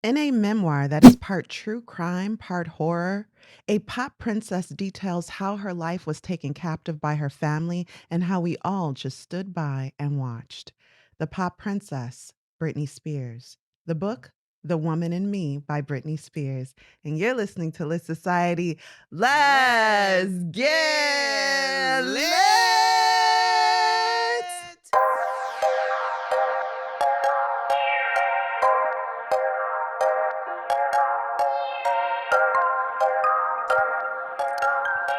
In a memoir that is part true crime, part horror, a pop princess details how her life was taken captive by her family and how we all just stood by and watched. The Pop Princess, Britney Spears. The book, The Woman in Me by Britney Spears. And you're listening to Lit Society. Let's get lit!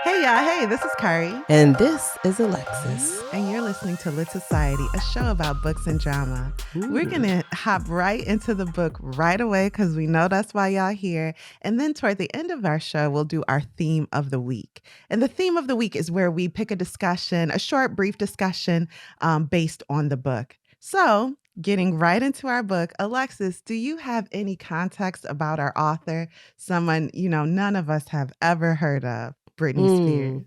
Hey, y'all. Hey, this is Kari. And this is Alexis. And you're listening to Lit Society, a show about books and drama. Ooh. We're going to hop right into the book right away because we know that's why y'all here. And then toward the end of our show, we'll do our theme of the week. And the theme of the week is where we pick a discussion, a short, brief discussion based on the book. So getting right into our book, Alexis, do you have any context about our author? Someone, none of us have ever heard of. Britney Spears.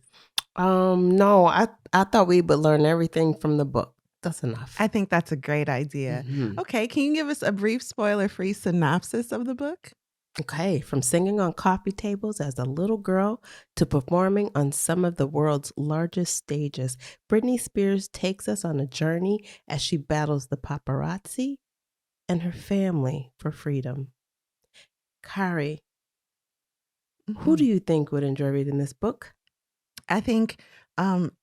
No, I thought we would learn everything from the book. That's enough. I think that's a great idea. Mm-hmm. Okay, can you give us a brief spoiler-free synopsis of the book? Okay, from singing on coffee tables as a little girl to performing on some of the world's largest stages, Britney Spears takes us on a journey as she battles the paparazzi and her family for freedom. Kari, who do you think would enjoy reading this book? I think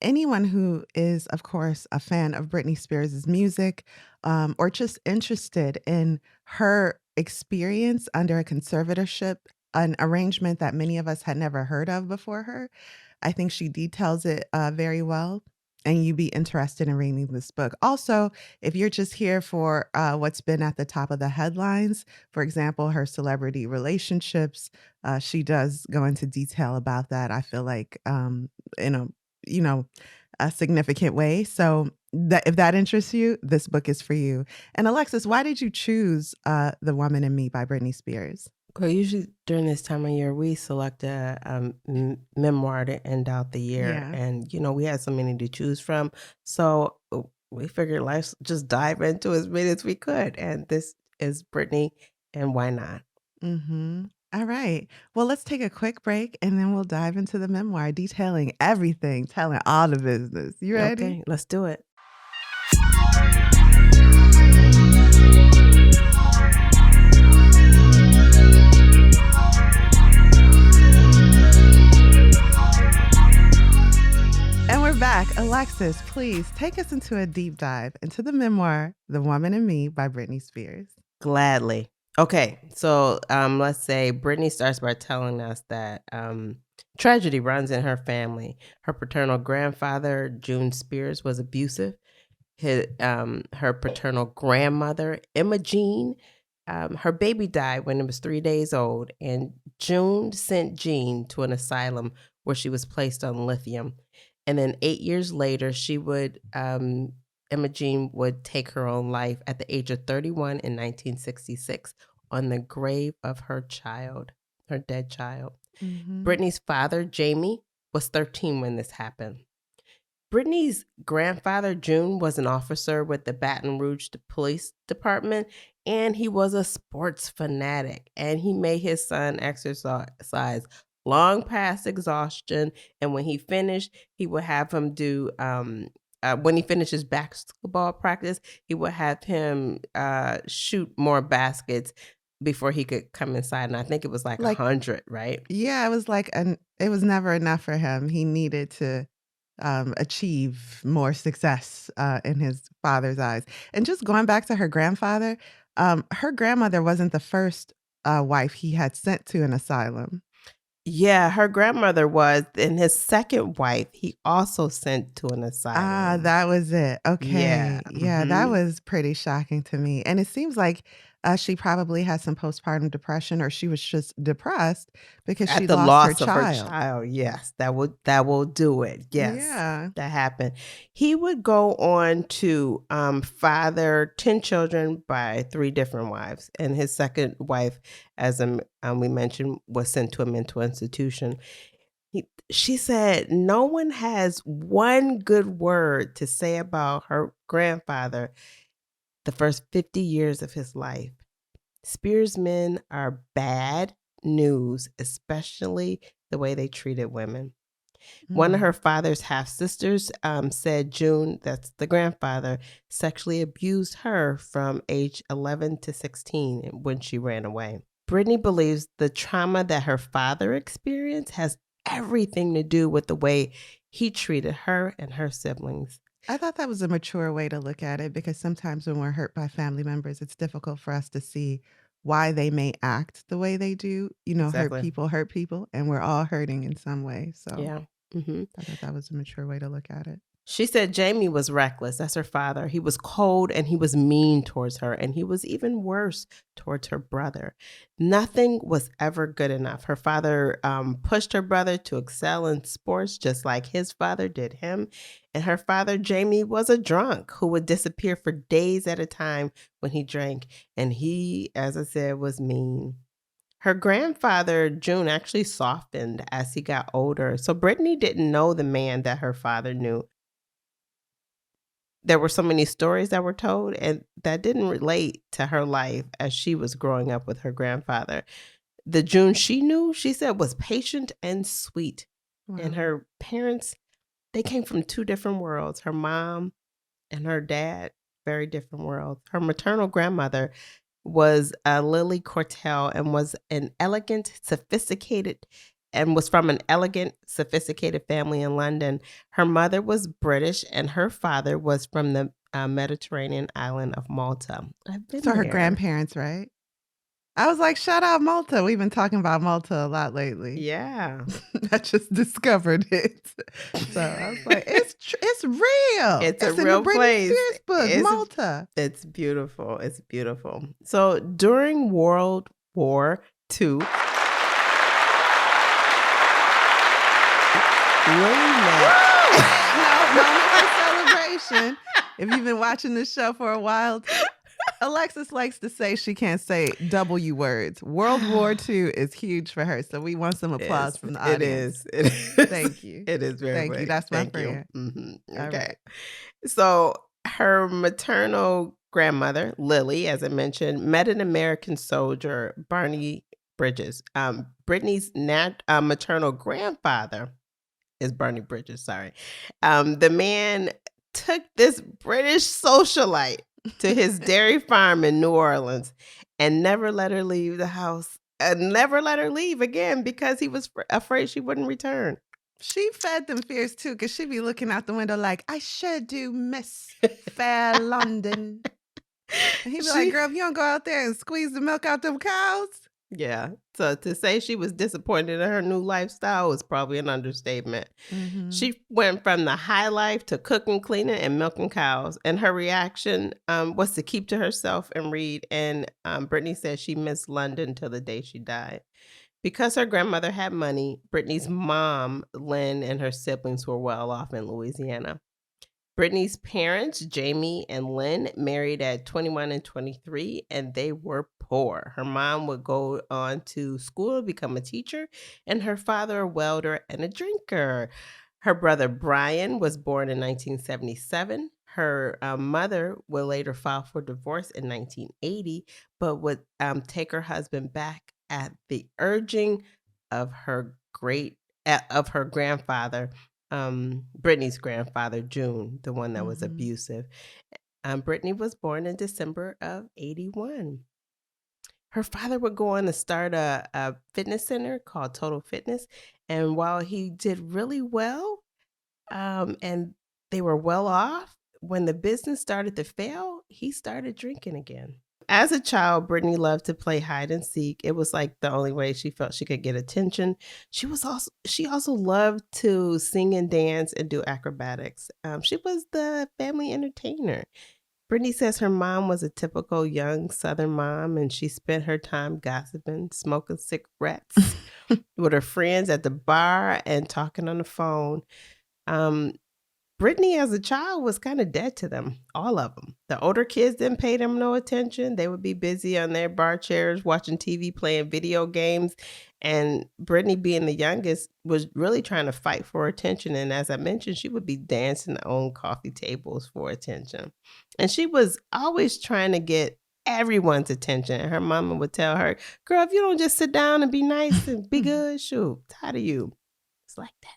anyone who is, of course, a fan of Britney Spears' music or just interested in her experience under a conservatorship, an arrangement that many of us had never heard of before her. I think she details it very well. And you'd be interested in reading this book. Also, if you're just here for what's been at the top of the headlines, for example, her celebrity relationships, she does go into detail about that. I feel like in a significant way. So if that interests you, this book is for you. And Alexis, why did you choose The Woman in Me by Britney Spears? Well, usually during this time of year, we select a memoir to end out the year. Yeah. And, we had so many to choose from. So we figured let's just dive into as many as we could. And this is Britney, and why not? Mm-hmm. All right. Well, let's take a quick break and then we'll dive into the memoir, detailing everything, telling all the business. You ready? Okay, let's do it. And we're back. Alexis, please take us into a deep dive into the memoir, The Woman in Me by Britney Spears. Gladly. Okay, so let's say Britney starts by telling us that tragedy runs in her family. Her paternal grandfather, June Spears, was abusive. Her paternal grandmother, Emma Jean, her baby died when it was 3 days old, and June sent Jean to an asylum where she was placed on lithium. And then 8 years later, Emma Jean would take her own life at the age of 31 in 1966 on the grave of her dead child. Mm-hmm. Britney's father, Jamie, was 13 when this happened. Britney's grandfather, June, was an officer with the Baton Rouge Police Department, and he was a sports fanatic, and he made his son exercise long past exhaustion, and when he finished, he would have him do when he finished his basketball practice, he would have him shoot more baskets before he could come inside. And I think it was like 100, right? Yeah, it was it was never enough for him. He needed to achieve more success in his father's eyes. And just going back to her grandfather, her grandmother wasn't the first wife he had sent to an asylum. Yeah, her grandmother was, and his second wife, he also sent to an asylum. Ah, that was it. Okay. Yeah. That was pretty shocking to me. And it seems like she probably had some postpartum depression, or she was just depressed because she lost her child. Yes, that will do it. Yes, Yeah. that happened. He would go on to father 10 children by 3 different wives, and his second wife, as we mentioned, was sent to a mental institution. She said no one has one good word to say about her grandfather the first 50 years of his life. Spears men are bad news, especially the way they treated women. One of Mm. her father's half sisters said June, that's the grandfather, sexually abused her from age 11 to 16 when she ran away. Brittany believes the trauma that her father experienced has everything to do with the way he treated her and her siblings. I thought that was a mature way to look at it because sometimes when we're hurt by family members, it's difficult for us to see why they may act the way they do. You know, Exactly. hurt people, and we're all hurting in some way. So Yeah. hmm I thought that was a mature way to look at it. She said Jamie was reckless. That's her father. He was cold and he was mean towards her, and he was even worse towards her brother. Nothing was ever good enough. Her father pushed her brother to excel in sports just like his father did him. And her father, Jamie, was a drunk who would disappear for days at a time when he drank. And he, as I said, was mean. Her grandfather, June, actually softened as he got older. So Brittany didn't know the man that her father knew. There were so many stories that were told and that didn't relate to her life as she was growing up with her grandfather. The June she knew, she said, was patient and sweet. And Wow. her parents, they came from two different worlds. Her mom and her dad, very different worlds. Her maternal grandmother was Lily Cortell and was from an elegant, sophisticated family in London. Her mother was British and her father was from the Mediterranean island of Malta. I've been So her there. grandparents, right? I was like, shout out Malta. We've been talking about Malta a lot lately. Yeah. I just discovered it. So I was like, it's real. It's a It's in the real Britney place. Spears book, Malta. It's beautiful. It's beautiful. So during World War II, Lily met. No, moment for celebration. If you've been watching this show for a while, Alexis likes to say she can't say W words. World War II is huge for her, so we want some applause from the It audience. is. It is. Thank you. It is very Thank you. big. That's my Thank you. friend. All Okay. right. So her maternal grandmother, Lily, as I mentioned, met an American soldier, Barney Bridges. Brittany's maternal grandfather is Barney Bridges, sorry. The man took this British socialite to his dairy farm in New Orleans and never let her leave the house and never let her leave again because he was afraid she wouldn't return. She fed them fears too, because she be looking out the window like, I sure do miss fair London. And he be like, girl, if you don't go out there and squeeze the milk out them cows. Yeah. So to say she was disappointed in her new lifestyle was probably an understatement. Mm-hmm. She went from the high life to cooking, cleaning, and milking cows. And her reaction was to keep to herself and read. And Brittany said she missed London till the day she died. Because her grandmother had money, Brittany's mom, Lynn, and her siblings were well off in Louisiana. Brittany's parents, Jamie and Lynn, married at 21 and 23, and they were poor. Her mom would go on to school, become a teacher, and her father a welder and a drinker. Her brother Brian was born in 1977. Her mother would later file for divorce in 1980, but would take her husband back at the urging of of her grandfather, Brittany's grandfather, June, the one that was Mm-hmm. abusive. Brittany was born in December of 81. Her father would go on to start a fitness center called Total Fitness. And while he did really well, and they were well off, when the business started to fail, he started drinking again. As a child, Brittany loved to play hide and seek. It was like the only way she felt she could get attention. She also loved to sing and dance and do acrobatics. She was the family entertainer. Brittany says her mom was a typical young Southern mom, and she spent her time gossiping, smoking cigarettes with her friends at the bar, and talking on the phone. Brittany, as a child, was kind of dead to them, all of them. The older kids didn't pay them no attention. They would be busy on their bar chairs, watching TV, playing video games. And Brittany, being the youngest, was really trying to fight for attention. And as I mentioned, she would be dancing on coffee tables for attention. And she was always trying to get everyone's attention. And her mama would tell her, girl, if you don't just sit down and be nice and be good, shoot, tired of you. It's like that.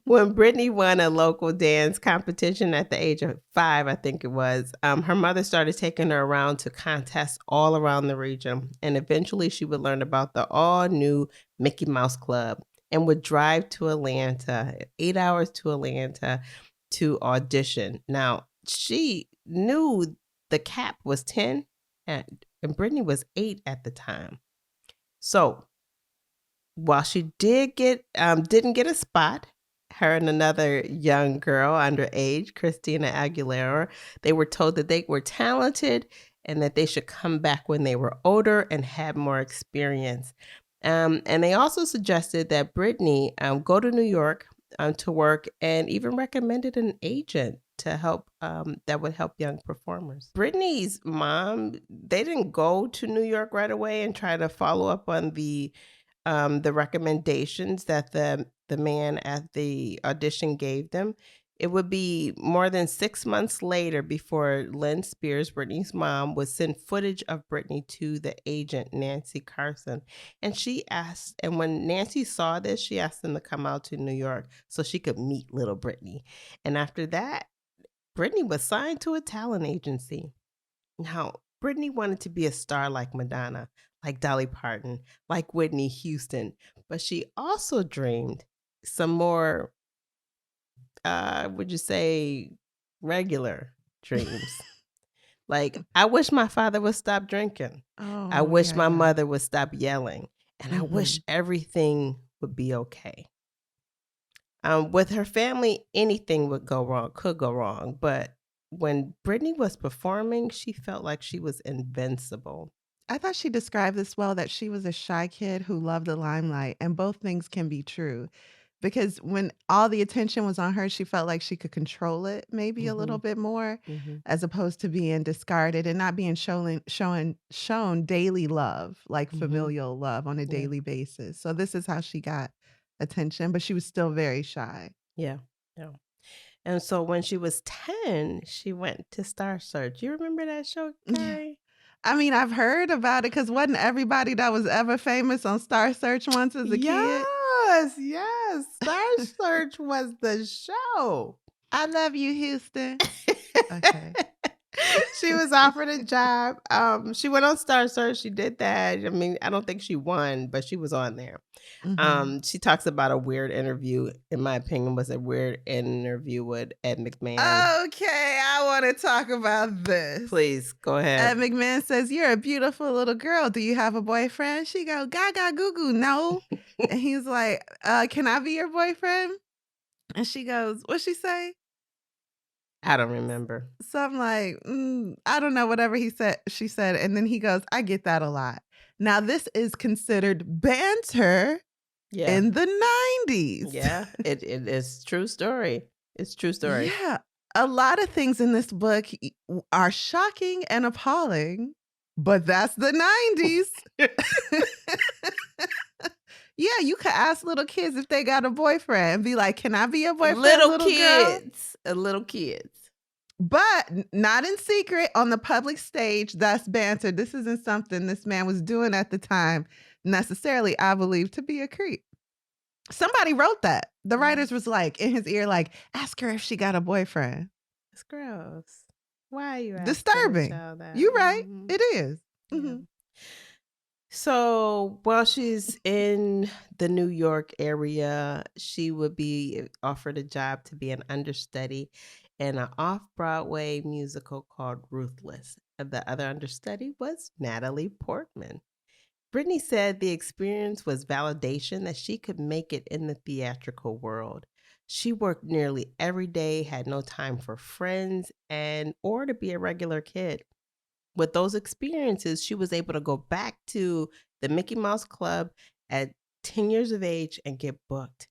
When Britney won a local dance competition at the age of 5, I think it was, her mother started taking her around to contests all around the region. And eventually she would learn about the all new Mickey Mouse Club and would drive to Atlanta, 8 hours to Atlanta to audition. Now, she knew the cap was 10 and Britney was 8 at the time. So while she didn't get a spot, her and another young girl underage, Christina Aguilera, they were told that they were talented and that they should come back when they were older and had more experience. And they also suggested that Britney go to New York to work, and even recommended an agent to help that would help young performers. Britney's mom, they didn't go to New York right away and try to follow up on the recommendations that the man at the audition gave them. It would be more than 6 months later before Lynn Spears, Britney's mom, would send footage of Britney to the agent, Nancy Carson. And when Nancy saw this, she asked them to come out to New York so she could meet little Britney. And after that, Britney was signed to a talent agency. Now, Britney wanted to be a star like Madonna, like Dolly Parton, like Whitney Houston, but she also dreamed some more, would you say, regular dreams. Like, I wish my father would stop drinking. I Oh, wish yeah, my yeah. mother would stop yelling. And I wish everything would be okay. With her family, anything could go wrong. But when Britney was performing, she felt like she was invincible. I thought she described this well, that she was a shy kid who loved the limelight, and both things can be true. Because when all the attention was on her, she felt like she could control it maybe a little Mhm, bit more, mhm. as opposed to being discarded and not being shown daily love, like Mhm. familial love on a Yeah. daily basis. So this is how she got attention, but she was still very shy. Yeah. Yeah. And so when she was 10, she went to Star Search. You remember that show, Yeah. Carrie? I mean, I've heard about it because wasn't everybody that was ever famous on Star Search once as a kid? Yes, yes. Star Search was the show. I love you, Houston. Okay. She was offered a job. She went on Star Search. She did that. I mean, I don't think she won, but she was on there. Mhm. She talks about a weird interview, in my opinion, was a weird interview with Ed McMahon. Okay, I wanna talk about this. Please go Ed ahead. McMahon says, "You're a beautiful little girl. Do you have a boyfriend?" She go, "Gaga goo goo, no." And he's like, "Can I be your boyfriend?" And she goes, what'd she say? I don't remember. Something like, I don't know, whatever she said. And then he goes, "I get that a lot." Now, this is considered banter Yeah. in the 90s. Yeah. It is true story. It's true story. Yeah. A lot of things in this book are shocking and appalling, but that's the 90s. Yeah, you could ask little kids if they got a boyfriend and be like, "Can I be your boyfriend, Little little girl?" kids. Little kids. But not in secret on the public stage. That's banter. This isn't something this man was doing at the time necessarily, I believe, to be a creep. Somebody wrote that. The writers was like in his ear, like, "Ask her if she got a boyfriend." It's gross. Why are you asking a Disturbing. child that? You right. It is. Yeah. Mhm. So while she's in the New York area, she would be offered a job to be an understudy in an off Broadway musical called Ruthless. And the other understudy was Natalie Portman. Brittany said the experience was validation that she could make it in the theatrical world. She worked nearly every day, had no time for friends and or to be a regular kid. With those experiences, she was able to go back to the Mickey Mouse Club at 10 years of age and get booked.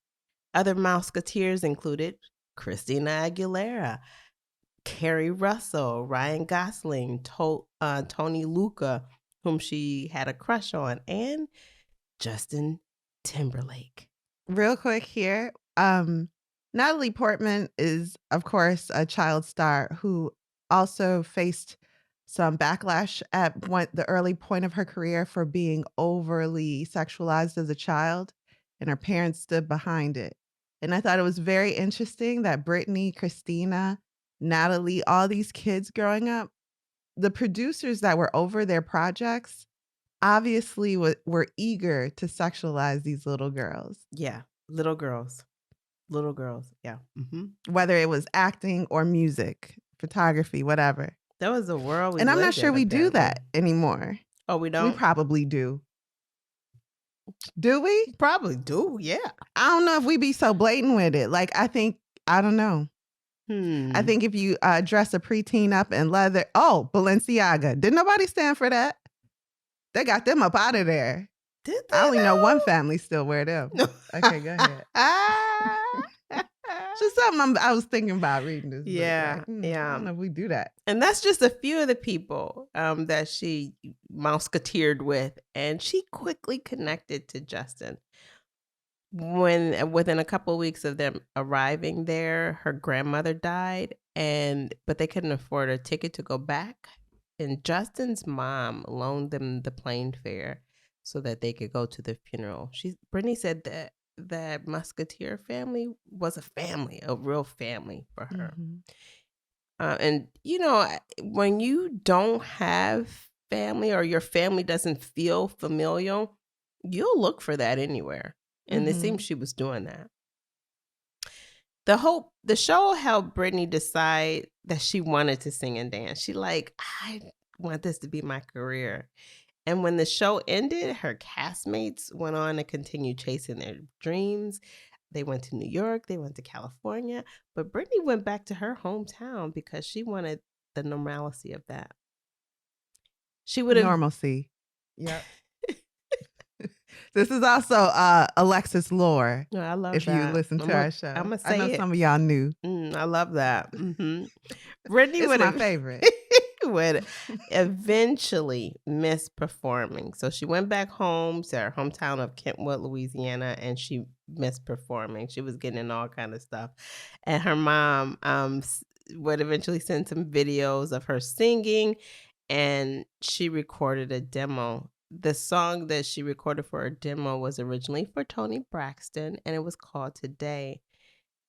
Other Mouseketeers included Christina Aguilera, Carrie Russell, Ryan Gosling, Tony Luca, whom she had a crush on, and Justin Timberlake. Real quick here. Natalie Portman is, of course, a child star who also faced some backlash at the early point of her career for being overly sexualized as a child, and her parents stood behind it. And I thought it was very interesting that Britney, Christina, Natalie, all these kids growing up, the producers that were over their projects obviously were eager to sexualize these little girls, Yeah. Little girls. Little girls. Yeah. whether it was acting or music, photography, whatever. That was the world we And I'm not lived sure in, we do apparently. that anymore. Oh, we We don't? probably do. Do we? Probably do, yeah. I don't know if we be so blatant with it. Like, I don't know. I think if you dress a preteen up in leather, Balenciaga. Did nobody stand for that? They got them up out of there. Did they I only know one though? family still wear them. No. Okay, go ahead. Just something I was thinking about reading this book. Yeah, Like, yeah. I don't know if we do that. And that's just a few of the people that she musketeered with, and she quickly connected to Justin. Within a couple of weeks of them arriving there, her grandmother died, but they couldn't afford a ticket to go back. And Justin's mom loaned them the plane fare so that they could go to the funeral. Britney said that Musketeer family was a real family for her. Mhm. And when you don't have family or your family doesn't feel familial, you'll look for that anywhere. And it seems she was doing that. The show helped Britney decide that she wanted to sing and dance. She I want this to be my career. And when the show ended, her castmates went on to continue chasing their dreams. They went to New York, they went to California, but Britney went back to her hometown because she wanted the normalcy of that. She would have Normalcy. Yep. This is also Alexis lore. No, I love if that. you listen to our show. I'm gonna I know say it. some of y'all knew. I love that. Britney It's would my have favorite. would eventually miss performing. So she went back home to her hometown of Kentwood, Louisiana, and she missed performing. She was getting in all kind of stuff. And her mom would eventually send some videos of her singing, and she recorded a demo. The song that she recorded for a demo was originally for Toni Braxton, and it was called Today.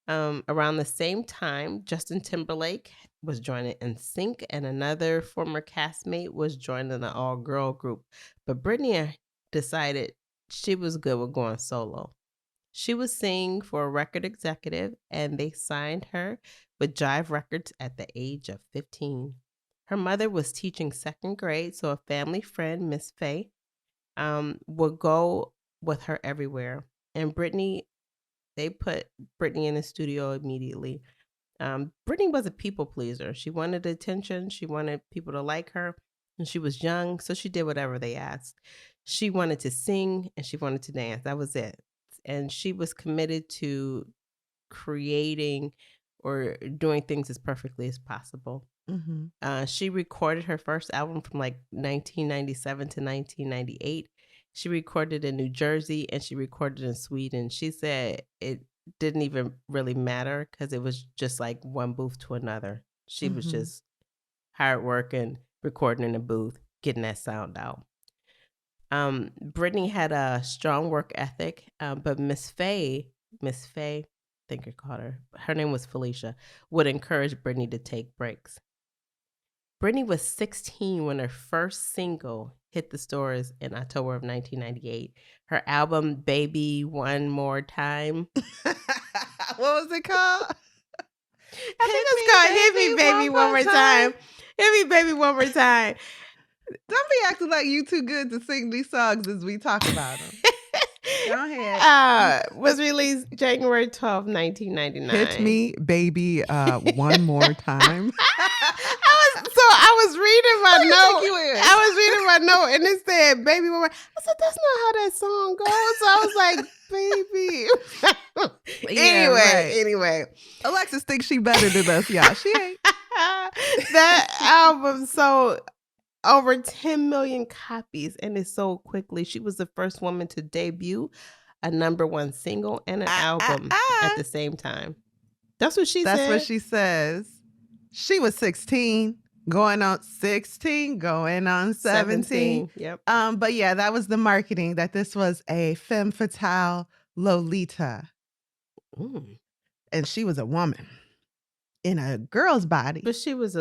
Around the same time, Justin Timberlake was joining NSYNC, and another former castmate was joining an all-girl group. But Britney decided she was good with going solo. She was singing for a record executive, and they signed her with Jive Records at the age of 15. Her mother was teaching second grade, so a family friend, Miss Faye, would go with her everywhere. And they put Britney in the studio immediately. Britney was a people pleaser. She wanted attention. She wanted people to like her. And she was young, so she did whatever they asked. She wanted to sing and she wanted to dance. That was it. And she was committed to creating or doing things as perfectly as possible. She recorded her first album from 1997 to 1998. She recorded in New Jersey and she recorded in Sweden. She said it didn't even really matter because it was just like one booth to another. She was just hard working, recording in a booth, getting that sound out. Britney had a strong work ethic, but Miss Faye, I think I called her name was Felicia, would encourage Britney to take breaks. Britney was 16 when her first single hit the stores in October of 1998. Her album, Baby One More Time. What was it called? I think it's called Hit Me Baby One More Time. Hit Me Baby One More Time. Don't be acting like you too good to sing these songs as we talk about them. Go ahead. Was released January 12, 1999. Hit Me Baby One More Time. I was reading my note. I was reading my note and it said Baby One More. I said, that's not how that song goes. So I was like, baby. Anyway. Alexis thinks she better than us, y'all. She ain't. That album sold over 10 million copies and it sold quickly. She was the first woman to debut a #1 single and an album at the same time. That's what she said. That's what she says. She was 16. Going on 16, going on 17. 17. Yep. But yeah, that was the marketing, that this was a femme fatale Lolita, Mm. and she was a woman in a girl's body. But she was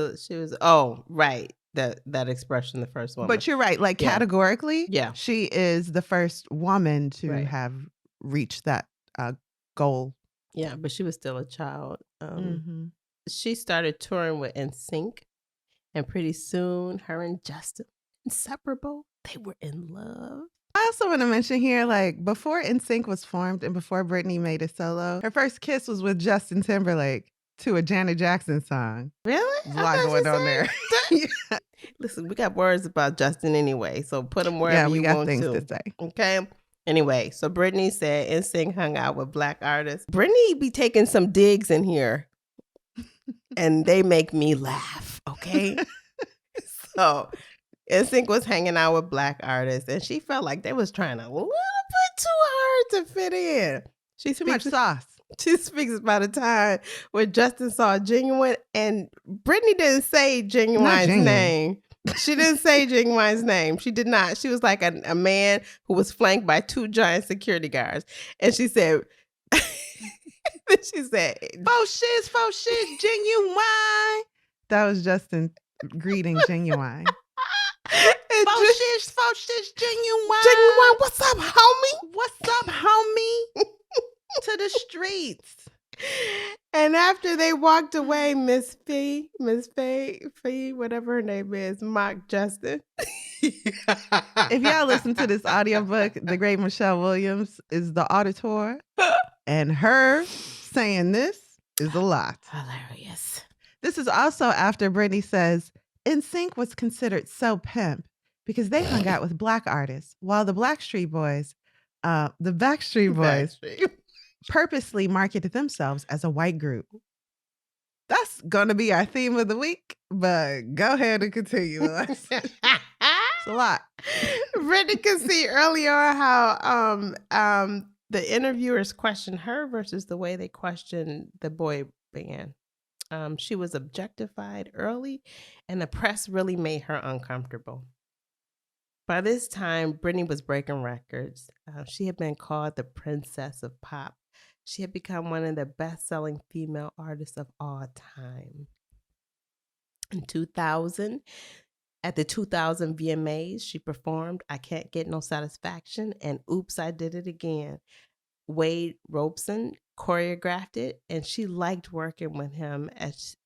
oh, right. That expression, the first woman. But you're right, like Yeah. categorically, Yeah. she is the first woman to Right. have reached that goal. Yeah, but she was still a child. Mhm. She started touring with NSYNC, and pretty soon her and Justin, inseparable, they were in love. I also want to mention here, like, before NSYNC was formed and before Britney made a solo, her first kiss was with Justin Timberlake to a Janet Jackson song. Really? There's a lot going on there. Yeah. Listen, we got words about Justin anyway, so put them wherever Yeah, we you got want things to. to say. Okay. Anyway, so Britney said NSYNC hung out with Black artists. Britney be taking some digs in here, and they make me laugh. Okay. So NSYNC was hanging out with Black artists, and she felt like they was trying a little bit too hard to fit in. Too much sauce. She speaks about a time where Justin saw Genuine, and Britney didn't say Genuine's name. She didn't say Genuine's name. She did not. She was like a man who was flanked by 2 giant security guards. And she said, faux shit, Genuine. That was Justin greeting Genuine. Faux shit, Genuine. Genuine, what's up, homie? What's up, homie? To the streets. And after they walked away, Miss Fee, whatever her name is, mocked Justin. If y'all listen to this audiobook, the great Michelle Williams is the auditor, and her saying this is a lot. Hilarious. This is also after Britney says NSYNC was considered so pimp because they hung out with Black artists, while the Backstreet Boys purposely marketed themselves as a white group. That's going to be our theme of the week, but go ahead and continue. It's a lot. Britney could see earlier how the interviewers questioned her versus the way they questioned the boy band. She was objectified early, and the press really made her uncomfortable. By this time, Britney was breaking records. She had been called the princess of pop. She had become one of the best-selling female artists of all time. In 2000, at the 2000 VMAs, she performed I Can't Get No Satisfaction and Oops, I Did It Again. Wade Robson choreographed it, and she liked working with him as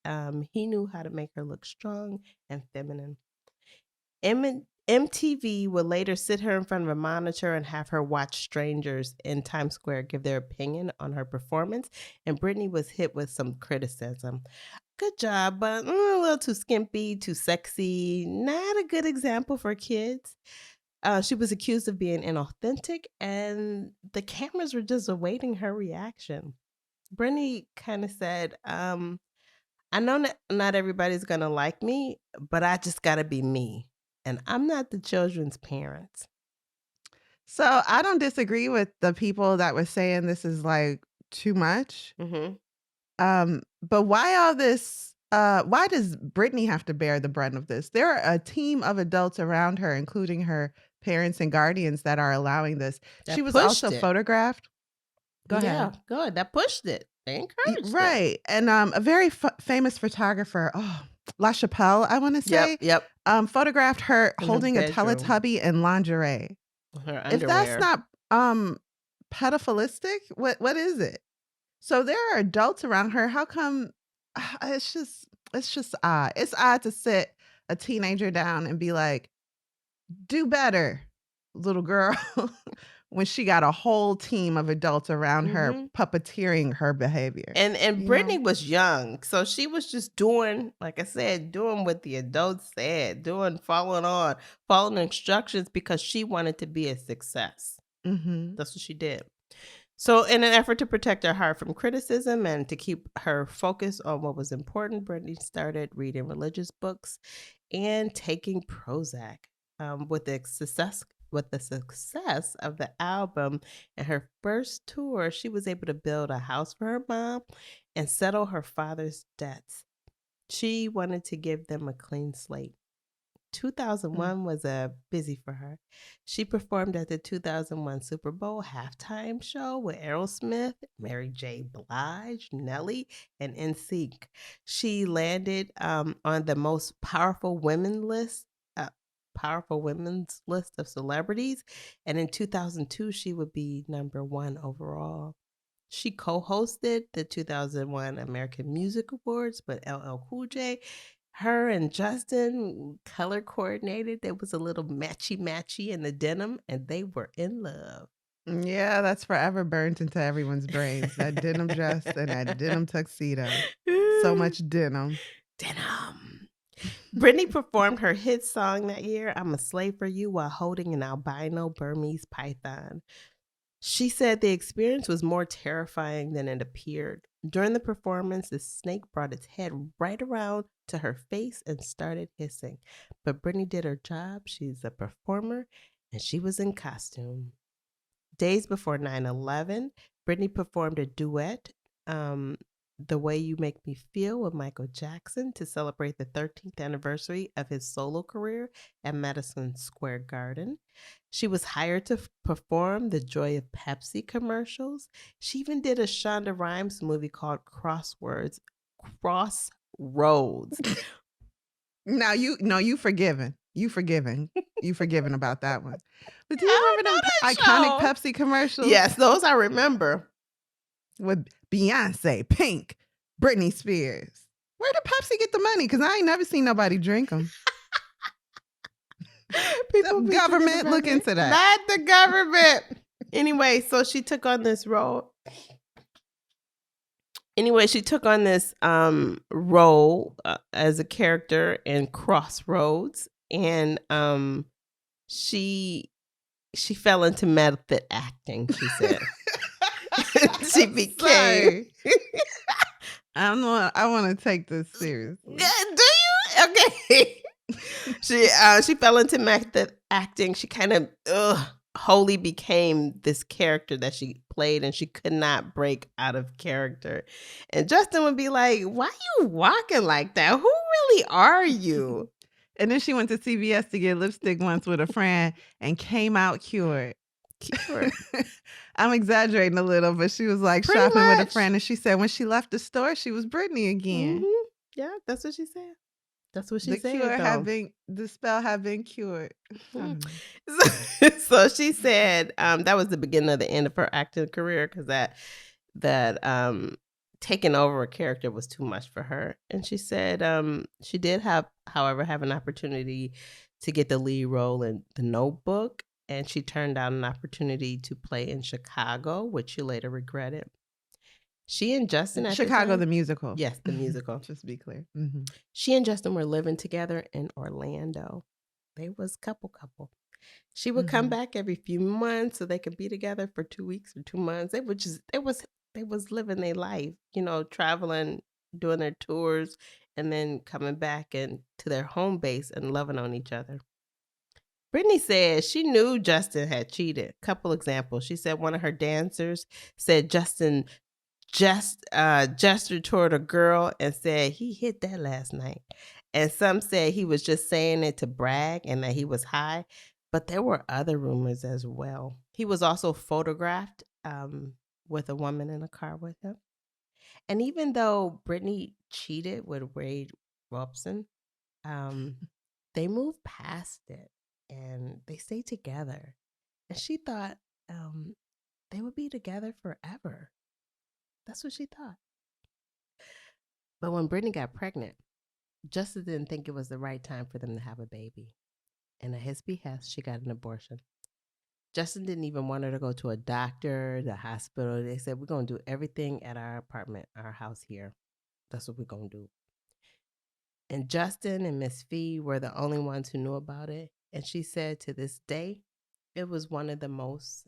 he knew how to make her look strong and feminine. MTV would later sit her in front of a monitor and have her watch strangers in Times Square give their opinion on her performance, and Britney was hit with some criticism. Good job, but a little too skimpy, too sexy, not a good example for kids. She was accused of being inauthentic, and the cameras were just awaiting her reaction. Britney kind of said, I know not everybody's going to like me, but I just got to be me. And I'm not the children's parents. So I don't disagree with the people that were saying this is like too much. Mm-hmm. But why all this? Why does Britney have to bear the brunt of this? There are a team of adults around her, including her parents and guardians, that are allowing this. She was also photographed. Go ahead. Yeah, good. That pushed it. They encouraged it. Right. And a very famous photographer, La Chapelle, I want to say, photographed her holding a Teletubby in lingerie. Her underwear. If that's not pedophilistic, what is it? So there are adults around her. How come? It's just odd. It's odd to sit a teenager down and be like, do better, little girl, when she got a whole team of adults around her puppeteering her behavior. And Britney was young, so she was just doing, like I said, doing what the adults said, following instructions because she wanted to be a success. That's what she did. So in an effort to protect her heart from criticism and to keep her focused on what was important, Britney started reading religious books and taking Prozac. With the success of the album and her first tour, she was able to build a house for her mom and settle her father's debts. She wanted to give them a clean slate. 2001 was busy for her. She performed at the 2001 Super Bowl halftime show with Aerosmith, Mary J. Blige, Nelly, and NSYNC. She landed on the most powerful women's list of celebrities, and in 2002 she would be #1 overall. She co-hosted the 2001 American Music Awards with LL Cool J. Her and Justin color coordinated. There was a little matchy in the denim, and they were in love. Yeah, that's forever burned into everyone's brains. That denim dress and that denim tuxedo. So much denim. Denim. Britney performed her hit song that year, I'm a Slave for You, while holding an albino Burmese python. She said the experience was more terrifying than it appeared. During the performance, the snake brought its head right around to her face and started hissing. But Britney did her job. She's a performer, and she was in costume. Days before 9/11, Britney performed a duet, The Way You Make Me Feel, with Michael Jackson to celebrate the 13th anniversary of his solo career at Madison Square Garden. She was hired to perform the Joy of Pepsi commercials. She even did a Shonda Rhimes movie called Crossroads. Now you forgiven. You forgiven. You forgiven about that one. But do you I remember don't them know that iconic show. Pepsi commercials? Yes, those I remember. With Beyonce, Pink, Britney Spears. Where did Pepsi get the money? Because I ain't never seen nobody drink them. People The be government, drinking look Pepsi. into that. Not the government. Anyway, so she took on this role. She took on this role as a character in Crossroads, and she fell into method acting. She said she became. I want to take this seriously. Do you? Okay. She fell into method acting. She kind of wholly became this character that she played, and she could not break out of character. And Justin would be like, "Why you walking like that? Who really are you?" And then she went to CVS to get lipstick once with a friend and came out cured. I'm exaggerating a little, but she was like Pretty shopping with a much. friend, and she said when she left the store, she was Britney again. Mhm. Yeah, that's what she said. That's what she said. The spell had been cured. So she said that was the beginning of the end of her acting career, because that taking over a character was too much for her. And she said she did however have an opportunity to get the lead role in The Notebook, and she turned down an opportunity to play in Chicago, which she later regretted. She and Justin at Chicago, the the musical. Yes, the musical. Just to be clear. Mm-hmm. She and Justin were living together in Orlando. They was couple. She would come back every few months so they could be together for 2 weeks or 2 months. They was living their life, traveling, doing their tours, and then coming back and to their home base and loving on each other. Britney said she knew Justin had cheated. Couple examples. She said one of her dancers said Justin gestured toward a girl and said he hit that last night. And some said he was just saying it to brag and that he was high. But there were other rumors as well. He was also photographed with a woman in a car with him. And even though Britney cheated with Wade Robson, they moved past it and they stayed together. And she thought they would be together forever. That's what she thought. But when Britney got pregnant, Justin didn't think it was the right time for them to have a baby. And at his behest, she got an abortion. Justin didn't even want her to go to a doctor, the hospital. They said, we're going to do everything at our apartment, our house here. That's what we're going to do. And Justin and Miss Fee were the only ones who knew about it. And she said to this day, it was one of the most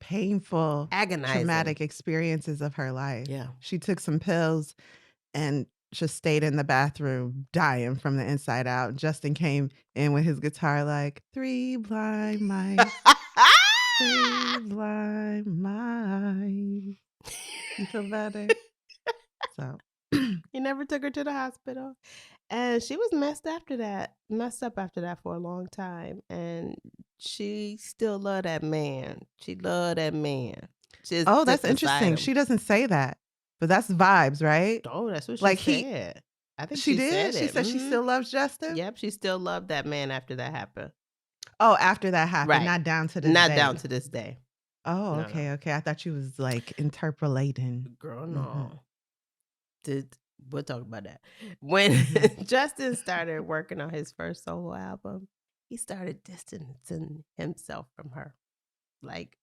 painful, agonizing, traumatic experiences of her life. Yeah. She took some pills and just stayed in the bathroom dying from the inside out. Justin came in with his guitar like, 3 blind mice, 3 blind mice. You feel better? So. You never took her to the hospital. And she was messed up after that for a long time. And she still loved that man. She loved that man. She just Oh, took that's beside interesting. him. She doesn't say that, but that's vibes, right? Oh, that's what she Like said. I think she she did? said She it. said she still loves Justin? Yep, she still loved that man after that happened. Oh, after that happened, Right. not down to this Not down day. to this day. Oh, No, no. okay, okay. I thought you was like interpolating. Girl, Mhm. no. Did We'll talk about that. When Mhm. Justin started working on his first solo album, he started distancing himself from her. Like,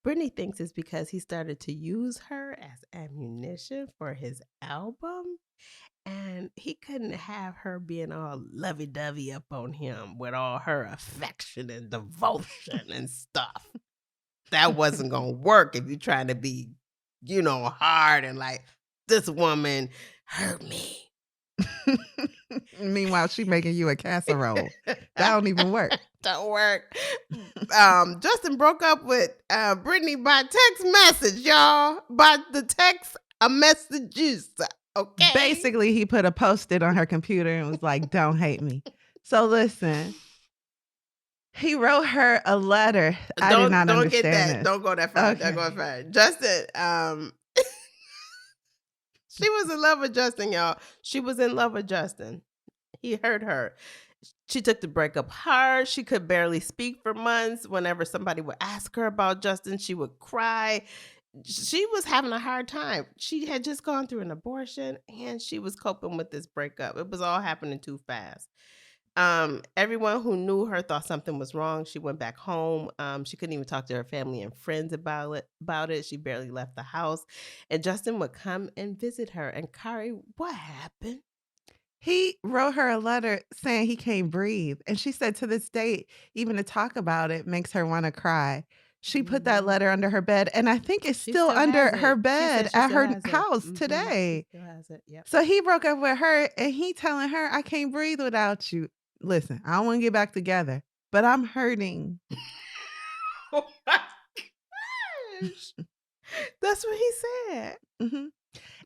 Britney thinks it's because he started to use her as ammunition for his album. And he couldn't have her being all lovey dovey up on him with all her affection and devotion and stuff. That wasn't going to work if you're trying to be, hard and like, this woman hurt me. Meanwhile, she making you a casserole. That don't even work. Don't work. Justin broke up with Britney by text message, y'all. By the text messages. Okay. Basically, he put a Post-it on her computer and was like, "Don't hate me." So listen, he wrote her a letter. I did not Don't get understand that. this. Don't go that far. Don't go that far. Justin, she was in love with Justin, y'all. She was in love with Justin. He hurt her. She took the breakup hard. She could barely speak for months. Whenever somebody would ask her about Justin, she would cry. She was having a hard time. She had just gone through an abortion and she was coping with this breakup. It was all happening too fast. Everyone who knew her thought something was wrong. She went back home. She couldn't even talk to her family and friends about it. She barely left the house. And Justin would come and visit her. And Kari, what happened? He wrote her a letter saying he can't breathe. And she said to this day, even to talk about it makes her want to cry. She put that letter under her bed, and I think it's She still still has under her it. She bed said she at still her has it. house She today. still has it. Yep. So he broke up with her, and he telling her, "I can't breathe without you." Listen, I don't want to get back together, but I'm hurting. Oh my gosh. That's what he said. hmm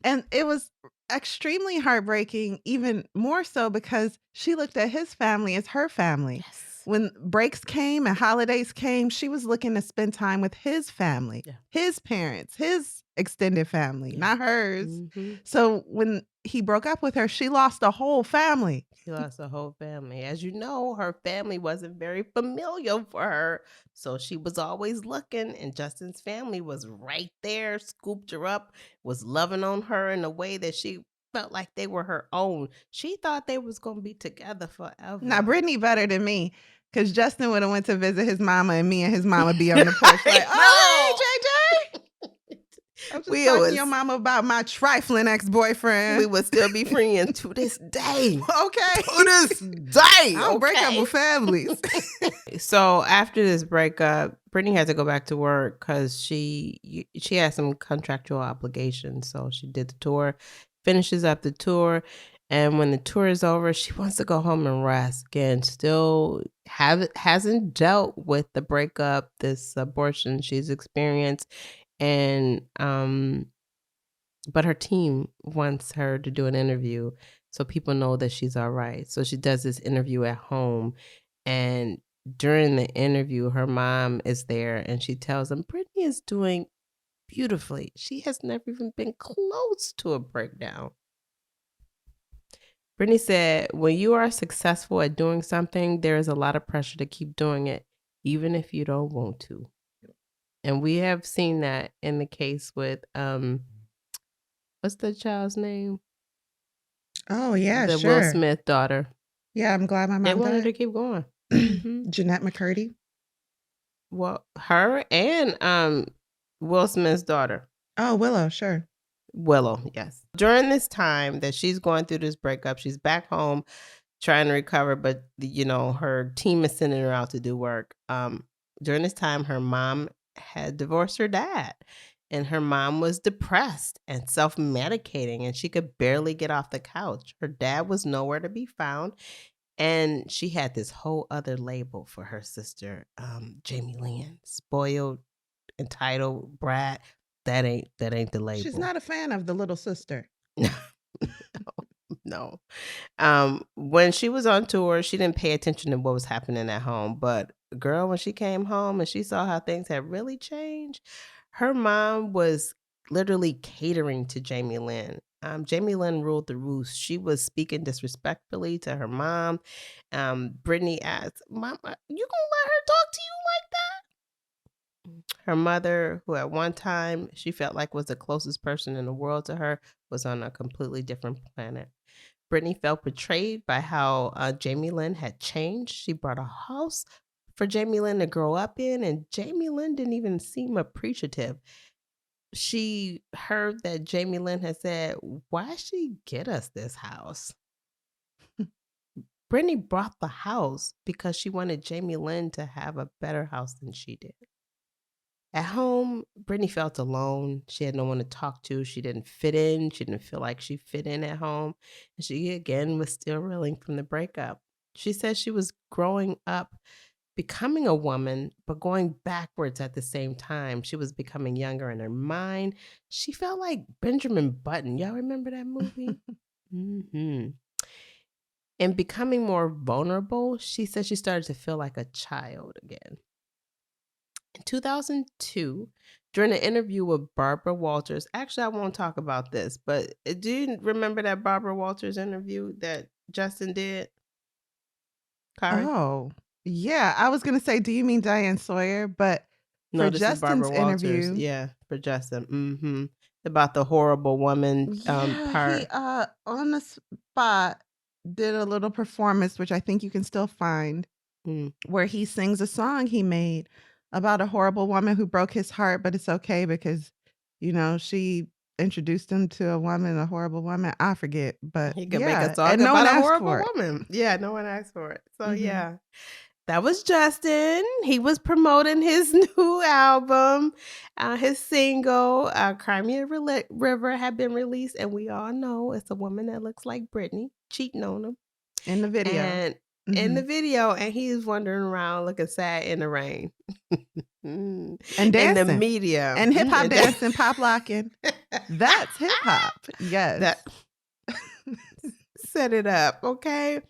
And it was extremely heartbreaking, even more so because she looked at his family as her family. Yes. When breaks came and holidays came, she was looking to spend time with his family, his parents, his extended family, not hers. Mm-hmm. So when he broke up with her, she lost a whole family. She lost a whole family. As you know, her family wasn't very familiar for her. So she was always looking, and Justin's family was right there, scooped her up, was loving on her in a way that she felt like they were her own. She thought they was going to be together forever. Now, Britney better than me, because Justin would have went to visit his mama, and me and his mama be on the porch like, "Oh, hey, JJ. I'm just talking to your mama about my trifling ex-boyfriend." We would still be friends to this day. Okay. To this day. I don't break up with families. So after this breakup, Britney had to go back to work because she had some contractual obligations. So she did the tour, finishes up the tour. And when the tour is over, she wants to go home and rest. Again, still hasn't dealt with the breakup, this abortion she's experienced. And but her team wants her to do an interview so people know that she's all right. So she does this interview at home, and during the interview, her mom is there and she tells them Britney is doing beautifully. She has never even been close to a breakdown. Britney said, when you are successful at doing something, there is a lot of pressure to keep doing it, even if you don't want to. And we have seen that in the case with, what's the child's name? Oh, yeah, The sure. Will Smith daughter. Yeah, I'm glad my mom They wanted died. to keep going. Jeanette McCurdy. Well, her and Will Smith's daughter. Oh, Willow, sure. Willow, yes. During this time that she's going through this breakup, she's back home trying to recover, but her team is sending her out to do work. During this time, her mom had divorced her dad, and her mom was depressed and self-medicating, and she could barely get off the couch. Her dad was nowhere to be found, and she had this whole other label for her sister, Jamie Lynn, spoiled, entitled, brat. That ain't the label. She's not a fan of the little sister. No. When she was on tour, she didn't pay attention to what was happening at home, but girl, when she came home and she saw how things had really changed, her mom was literally catering to Jamie Lynn. Jamie Lynn ruled the roost. She was speaking disrespectfully to her mom. Brittany asked, "Mama, you gonna let her talk to you like that?" Her mother, who at one time she felt like was the closest person in the world to her, was on a completely different planet. Brittany felt betrayed by how Jamie Lynn had changed. She bought a house for Jamie Lynn to grow up in, and Jamie Lynn didn't even seem appreciative. She heard that Jamie Lynn had said, "Why she get us this house?" Brittany bought the house because she wanted Jamie Lynn to have a better house than she did. At home, Brittany felt alone. She had no one to talk to. She didn't fit in. She didn't feel like she fit in at home. And she, again, was still reeling from the breakup. She said she was growing up, becoming a woman, but going backwards at the same time. She was becoming younger in her mind. She felt like Benjamin Button. Y'all remember that movie? hmm And becoming more vulnerable, she said she started to feel like a child again. In 2002, during an interview with Barbara Walters, actually, I won't talk about this, but do you remember that Barbara Walters interview that Justin did, Kari? Oh, yeah. I was gonna say, do you mean Diane Sawyer? But for No, this is Justin's Barbara Walters. interview, Yeah, for Justin. About the horrible woman yeah, he part. on the spot did a little performance, which I think you can still find, Mm. where he sings a song he made about a horrible woman who broke his heart, but it's okay because, she introduced him to a woman, a horrible woman. I forget, but He could make a yeah, song and no one about a asked horrible for it. woman. Yeah, no one asked for it. So hmm yeah. That was Justin. He was promoting his new album. His single, Crimea River, had been released, and we all know it's a woman that looks like Britney cheating on him. In the video. And in hmm the video, and he's wandering around looking sad in the rain. And In the dancing. media. And hip hop And dancing, pop locking. That's hip hop. Yes. that set it up, okay?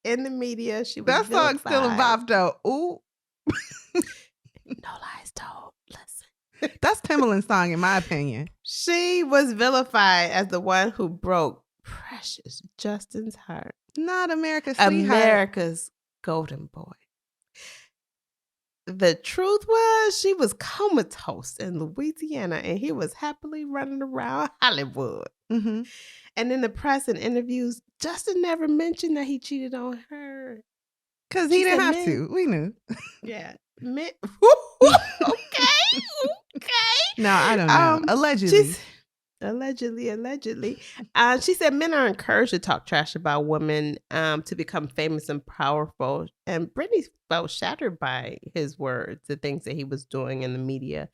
In the media, she was That song's still a vilified. bop though. Ooh. No lies told. Listen. That's Timberland's song in my opinion. She was vilified as the one who broke precious Justin's heart. Not America's sweetheart. America's golden boy. The truth was, she was comatose in Louisiana and he was happily running around Hollywood. hmm And in the press and interviews, Justin never mentioned that he cheated on her. Because She he didn't said have to. We knew. Yeah. Okay. No, I don't know. Allegedly. Allegedly. She said men are encouraged to talk trash about women to become famous and powerful. And Britney felt shattered by his words, the things that he was doing in the media.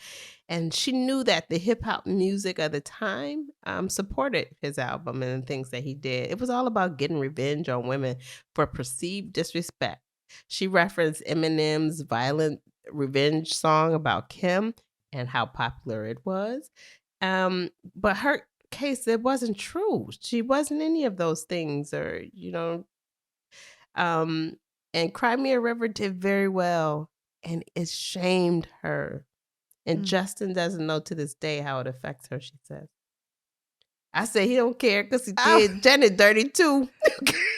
And she knew that the hip hop music of the time supported his album and the things that he did. It was all about getting revenge on women for perceived disrespect. She referenced Eminem's violent revenge song about Kim and how popular it was. But her case, it wasn't true. She wasn't any of those things, and Crimea River did very well, and it shamed her. And Justin doesn't know to this day how it affects her, she says. I say he don't care because he did Janet dirty too.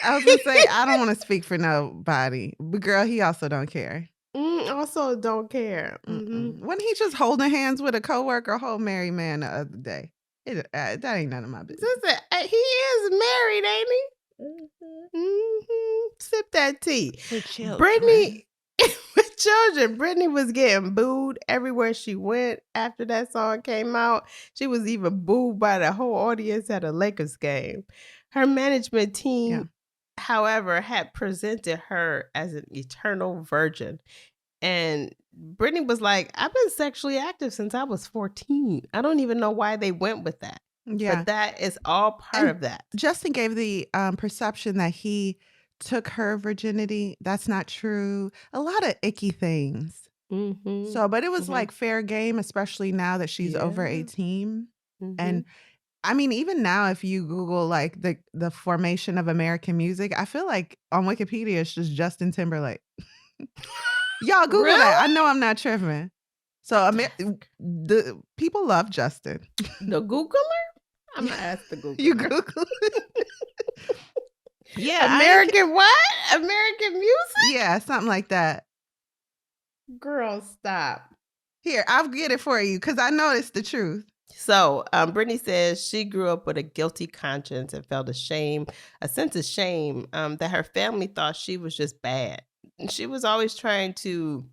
I was going to say, I don't want to speak for nobody. But girl, he also don't care. Also don't care. Wasn't he just holding hands with a coworker, whole married man the other day? That ain't none of my business. Listen, he is married, ain't he? Sip that tea. With children. Brittany, with children, Brittany was getting booed everywhere she went after that song came out. She was even booed by the whole audience at a Lakers game. Her management team, however, had presented her as an eternal virgin. And Brittany was like, I've been sexually active since I was 14. I don't even know why they went with that. Yeah. But that is all part of that. Justin gave the perception that he took her virginity. That's not true. A lot of icky things. So, but it was like fair game, especially now that she's over 18. And I mean, even now, if you Google like the formation of American music, I feel like on Wikipedia it's just Justin Timberlake. Y'all Google that. I Really? know I'm not tripping. So That's the people love Justin. the Googler? I'm gonna ask the You Googler. Google. Yeah, American what? American music? yeah, something like that. Girl, stop. Here, I'll get it for you because I know it's the truth. So, Brittany says she grew up with a guilty conscience and felt a sense of shame, that her family thought she was just bad. And she was always trying to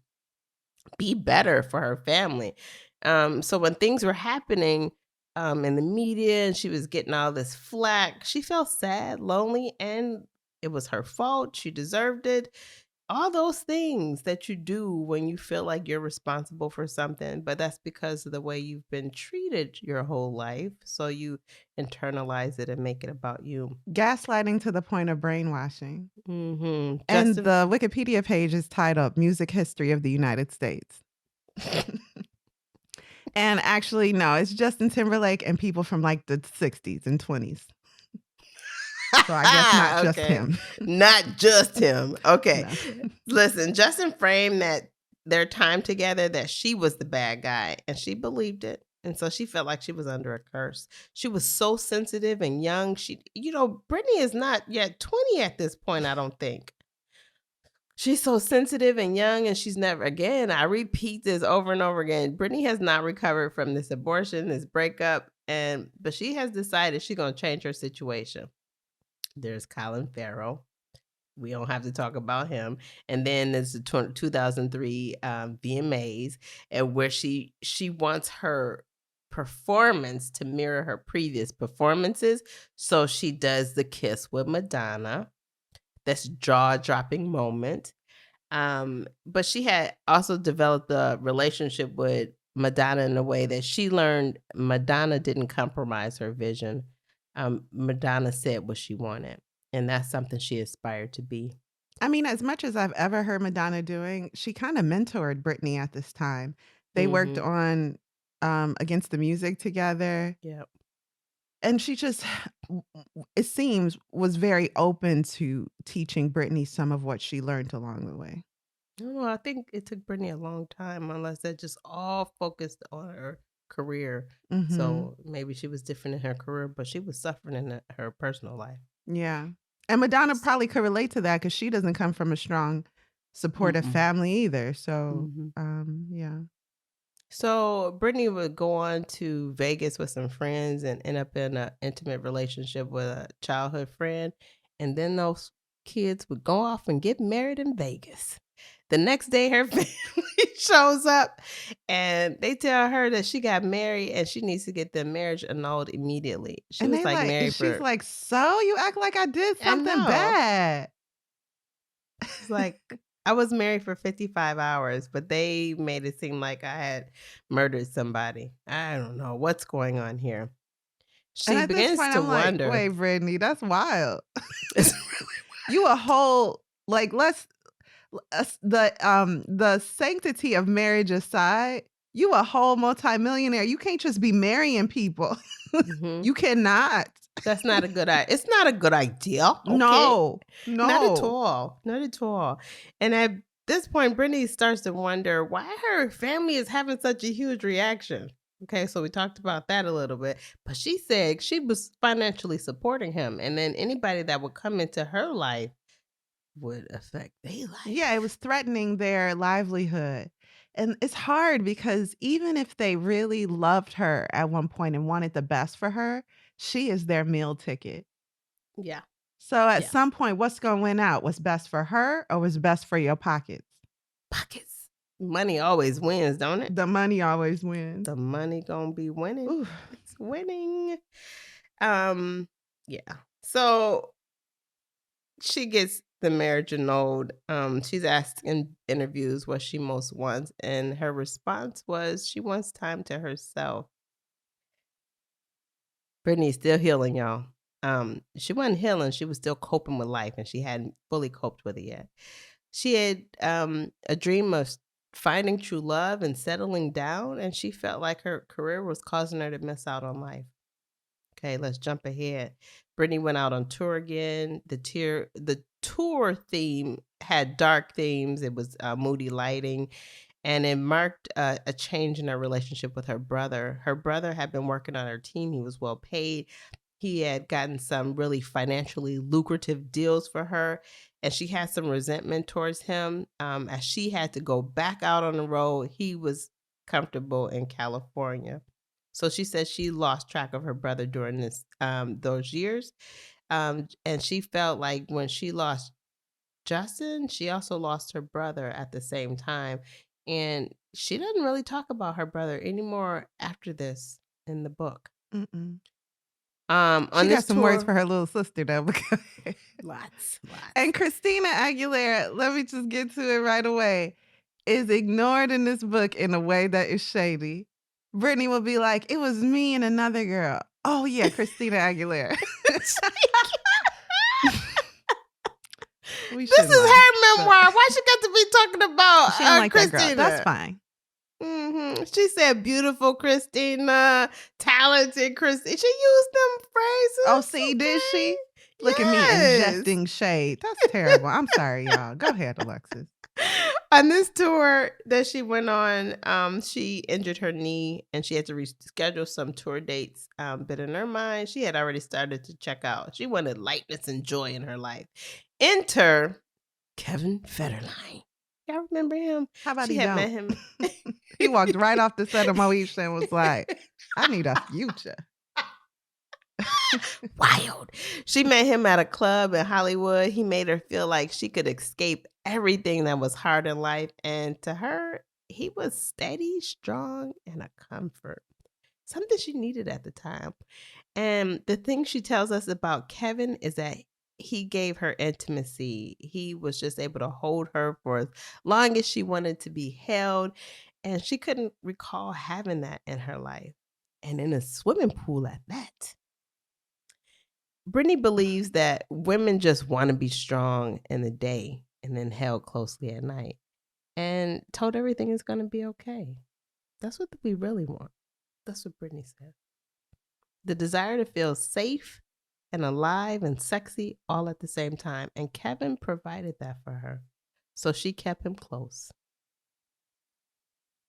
be better for her family. So when things were happening in the media and she was getting all this flack, she felt sad, lonely, and it was her fault. She deserved it. All those things that you do when you feel like you're responsible for something, but that's because of the way you've been treated your whole life. So you internalize it and make it about you. Gaslighting to the point of brainwashing. And Justin. the Wikipedia page is titled Music History of the United States. And actually, no, it's Justin Timberlake and people from like the 60s and 20s. So I guess not just Okay. him. Not just him. Okay. No. Listen, Justin framed that their time together that she was the bad guy, and she believed it. And so she felt like she was under a curse. She was so sensitive and young. Britney is not yet 20 at this point, I don't think. She's so sensitive and young, and she's never, again, I repeat this over and over again. Britney has not recovered from this abortion, this breakup, but she has decided she's going to change her situation. There's Colin Farrell. We don't have to talk about him. And then there's the 2003 VMAs, and where she wants her performance to mirror her previous performances. So she does the kiss with Madonna. That's jaw-dropping moment. But she had also developed a relationship with Madonna in a way that she learned Madonna didn't compromise her vision. Madonna said what she wanted, and that's something she aspired to be. I mean, as much as I've ever heard Madonna doing, she kind of mentored Britney at this time. They worked on Against the Music together. Yep. And she just, it seems, was very open to teaching Britney some of what she learned along the way. No, I think it took Britney a long time, unless that just all focused on her career. Mm-hmm. So maybe she was different in her career, but she was suffering in her personal life. Yeah. And Madonna probably could relate to that because she doesn't come from a strong, supportive family either. So, yeah. So Britney would go on to Vegas with some friends and end up in an intimate relationship with a childhood friend. And then those kids would go off and get married in Vegas. The next day, her family shows up and they tell her that she got married and she needs to get the marriage annulled immediately. She And was they like married and she's for, like, so you act like I did I something know. bad. It's like, I was married for 55 hours, but they made it seem like I had murdered somebody. I don't know what's going on here. And She at this begins point, to I'm like, wonder. wait, Brittany, that's wild. It's really You a whole like the sanctity of marriage aside, you a whole multimillionaire. You can't just be marrying people. You cannot. That's not a good idea. It's not a good idea. Okay? No, Not at no. all. Not at all. And at this point, Brittany starts to wonder why her family is having such a huge reaction. Okay, so we talked about that a little bit. But she said she was financially supporting him. And then anybody that would come into her life would affect their life. Yeah, it was threatening their livelihood. And it's hard because even if they really loved her at one point and wanted the best for her, she is their meal ticket. Yeah. So at some point, what's going to win out? What's best for her or what's best for your pockets? Pockets. Money always wins, don't it? The money always wins. The money gonna be winning. Ooh. It's winning. Yeah. So she gets the marriage annulled. She's asked in interviews what she most wants, and her response was she wants time to herself. Brittany's still healing, y'all. She wasn't healing, she was still coping with life, and she hadn't fully coped with it yet. She had a dream of finding true love and settling down, and she felt like her career was causing her to miss out on life. Okay, let's jump ahead. Britney went out on tour again. The tour theme had dark themes. It was moody lighting, and it marked a change in her relationship with her brother. Her brother had been working on her team. He was well paid. He had gotten some really financially lucrative deals for her, and she had some resentment towards him. As she had to go back out on the road, he was comfortable in California. So she said she lost track of her brother during those years, and she felt like when she lost Justin, she also lost her brother at the same time, and she doesn't really talk about her brother anymore after this in the book. Mm-mm. On She this got some words for tour, her little sister though. lots, And lots. Christina Aguilera, let me just get to it right away, is ignored in this book in a way that is shady. Brittany will be like, it was me and another girl. Oh yeah, Christina Aguilera. We This shouldn't is laugh, her but memoir. Why she got to be talking about she don't like that girl. That's Christina? fine. She said, "Beautiful Christina, talented Christina." She used them Oh, phrases. see, did Okay. she? Look at me Yes. injecting shade. That's terrible. I'm sorry, y'all. Go ahead, Alexis. On this tour that she went on, she injured her knee and she had to reschedule some tour dates. But in her mind, she had already started to check out. She wanted lightness and joy in her life. Enter Kevin Federline. Y'all remember him? How about She he had met don't? him. He walked right off the set of Moesha and was like, I need a future. Wild. She met him at a club in Hollywood. He made her feel like she could escape everything that was hard in life. And to her, he was steady, strong, and a comfort. Something she needed at the time. And the thing she tells us about Kevin is that he gave her intimacy. He was just able to hold her for as long as she wanted to be held. And she couldn't recall having that in her life. And in a swimming pool at that. Brittany believes that women just want to be strong in the day and then held closely at night, and told everything is going to be okay. That's what we really want. That's what Brittany said. The desire to feel safe and alive and sexy all at the same time. And Kevin provided that for her. So she kept him close.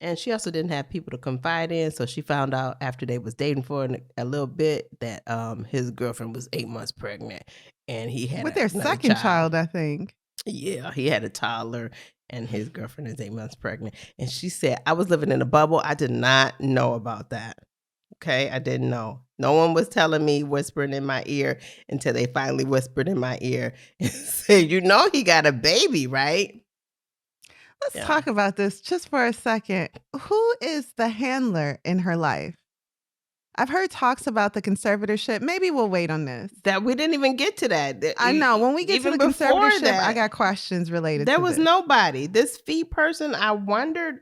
And she also didn't have people to confide in, so she found out after they was dating for a little bit that his girlfriend was 8 months pregnant, and he had With their another second child, child. I think. Yeah, he had a toddler, and his girlfriend is 8 months pregnant. And she said, "I was living in a bubble. I did not know about that. Okay, I didn't know. No one was telling me, whispering in my ear, until they finally whispered in my ear and said, 'You know, he got a baby, right?'" Let's Yeah. talk about this just for a second. Who is the handler in her life? I've heard talks about the conservatorship. Maybe we'll wait on this. That we didn't even get to that. I know. When we get to Even the before conservatorship, I that, got questions related there to was this. nobody. This fee person, I wondered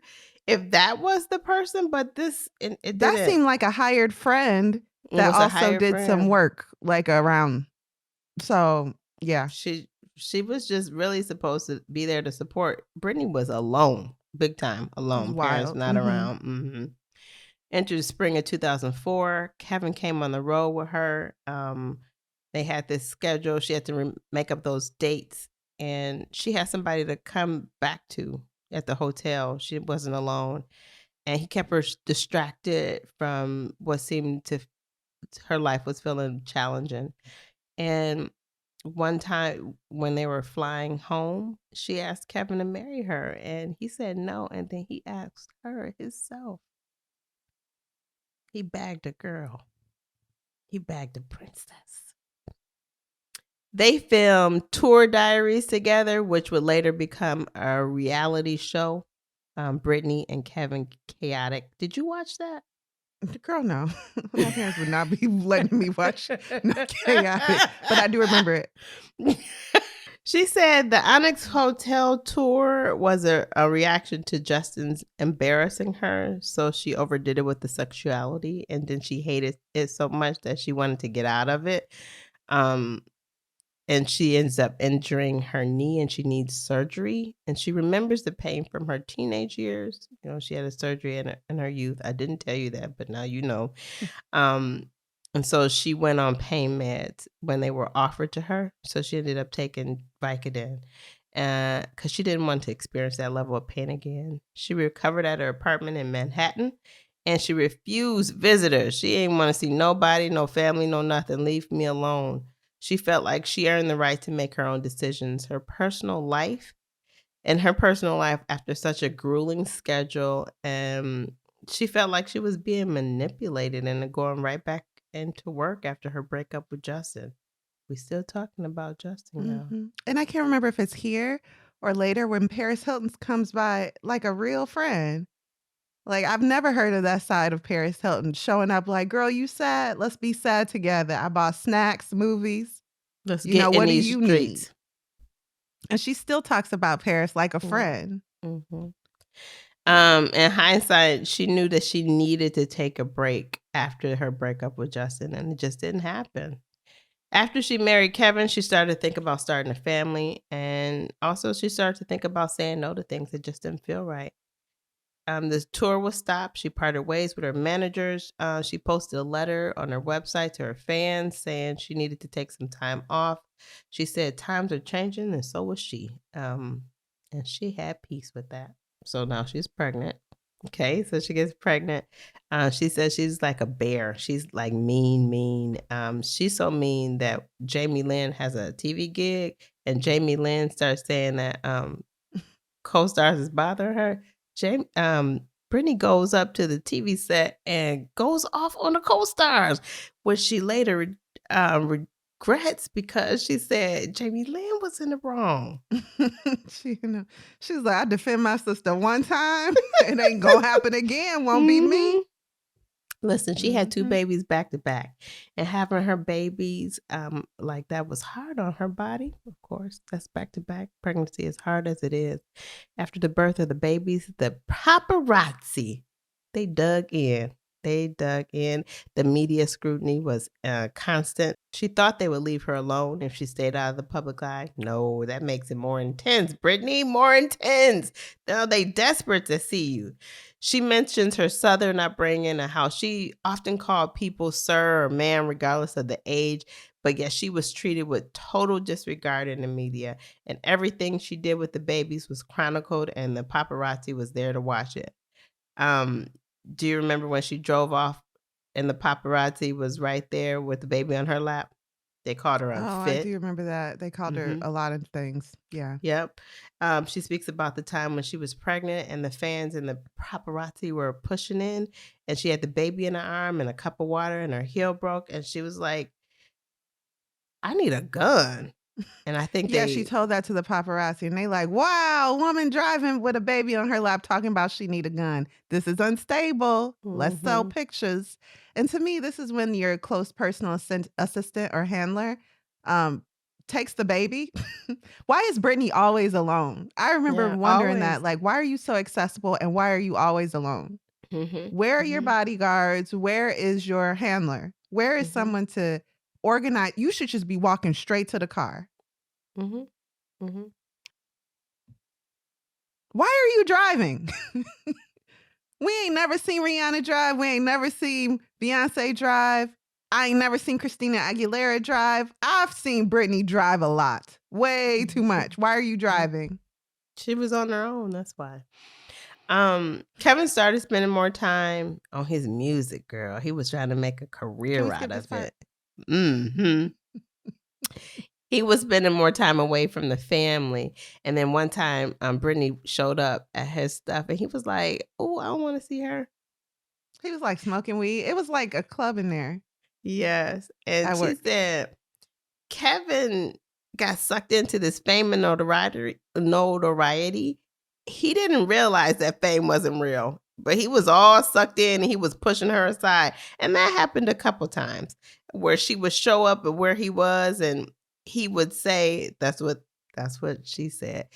if that was the person, but it That didn't. seemed like a hired friend that Was a also hired did some friend. work, like around. So, yeah. She was just really supposed to be there to support. Brittany was alone, big time alone. Parents Wild. not around. Into the spring of 2004, Kevin came on the road with her. They had this schedule. She had to make up those dates, and she had somebody to come back to at the hotel. She wasn't alone, and he kept her distracted from what seemed to her life was feeling challenging. And one time when they were flying home, she asked Kevin to marry her, and he said no. And then he asked her himself. He bagged a girl. He bagged a princess. They filmed tour diaries together, which would later become a reality show. Brittany and Kevin Chaotic. Did you watch that? Girl, no. My parents would not be letting me watch no Chaotic, but I do remember it. She said the Onyx Hotel tour was a reaction to Justin's embarrassing her. So she overdid it with the sexuality, and then she hated it so much that she wanted to get out of it. And she ends up injuring her knee and she needs surgery. And she remembers the pain from her teenage years. You know, she had a surgery in her youth. I didn't tell you that, but now you know. And so she went on pain meds when they were offered to her. So she ended up taking Vicodin because she didn't want to experience that level of pain again. She recovered at her apartment in Manhattan and she refused visitors. She didn't want to see nobody, no family, no nothing. Leave me alone. She felt like she earned the right to make her own decisions. Her personal life after such a grueling schedule, she felt like she was being manipulated into going right back into work after her breakup with Justin. We still talking about Justin, y'all. And I can't remember if it's here or later when Paris Hilton comes by like a real friend. Like, I've never heard of that side of Paris Hilton showing up like, "Girl, you sad? Let's be sad together. I bought snacks, movies. Let's You know, get in what do these you need?" streets. And she still talks about Paris like a Mm, friend. mhm. In hindsight, she knew that she needed to take a break after her breakup with Justin, and it just didn't happen. After she married Kevin, she started to think about starting a family, and also she started to think about saying no to things that just didn't feel right. The tour was stopped. She parted ways with her managers. She posted a letter on her website to her fans saying she needed to take some time off. She said times are changing, and so was she. And she had peace with that. So now she's pregnant. Okay, so she gets pregnant. She says she's like a bear. She's like mean, mean. She's so mean that Jamie Lynn has a TV gig, and Jamie Lynn starts saying that co-stars is bothering her. Brittany goes up to the TV set and goes off on the co-stars, which she later regrets because she said Jamie Lynn was in the wrong. She's like, "I defend my sister one time. It ain't gonna happen again. Won't be me." Listen, she had 2 babies back to back, and having her babies, like that was hard on her body. Of course, that's back to back pregnancy, as hard as it is. After the birth of the babies, the paparazzi, they dug in. They dug in. The media scrutiny was constant. She thought they would leave her alone if she stayed out of the public eye. No, that makes it more intense, Brittany, more intense. Now they desperate to see you. She mentions her Southern upbringing and how she often called people sir or ma'am, regardless of the age, but yet she was treated with total disregard in the media. And everything she did with the babies was chronicled, and the paparazzi was there to watch it. Um, do you remember when she drove off and the paparazzi was right there with the baby on her lap? They called her Oh, I unfit. do remember that. They called her Mhm. a lot of things. Yeah. Yep. She speaks about the time when she was pregnant and the fans and the paparazzi were pushing in, and she had the baby in her arm and a cup of water and her heel broke, and she was like, "I need a gun." And I think Yeah, she they told that to the paparazzi, and they like, "Wow, woman driving with a baby on her lap talking about she need a gun. This is unstable. Let's sell Mhm. pictures." And to me, this is when your close personal assistant or handler um, takes the baby. Why is Brittany always alone? I remember Yeah, wondering that, always. like, why are you so accessible and why are you always alone? Mhm. Where are your Mhm. bodyguards? Where is your handler? Where is Mhm. someone to organize? You should just be walking straight to the car. Mhm. Mhm. Why are you driving? We ain't never seen Rihanna drive. We ain't never seen Beyonce drive. I ain't never seen Christina Aguilera drive. I've seen Britney drive a lot. Way too Mhm. much. Why are you Mhm. driving? She was on her own, that's why. Kevin started spending more time on his music, girl. He was trying to make a Can we career skip out this of part? it. Mhm. He was spending more time away from the family, and then one time, Brittany showed up at his stuff, and he was like, "Oh, I don't wanna see her." He was like smoking weed. It was like a club in there Yes, and at she work. said Kevin got sucked into this fame and notoriety. He didn't realize that fame wasn't real, but he was all sucked in and he was pushing her aside. And that happened a couple times where she would show up at where he was and he would say, that's what she said.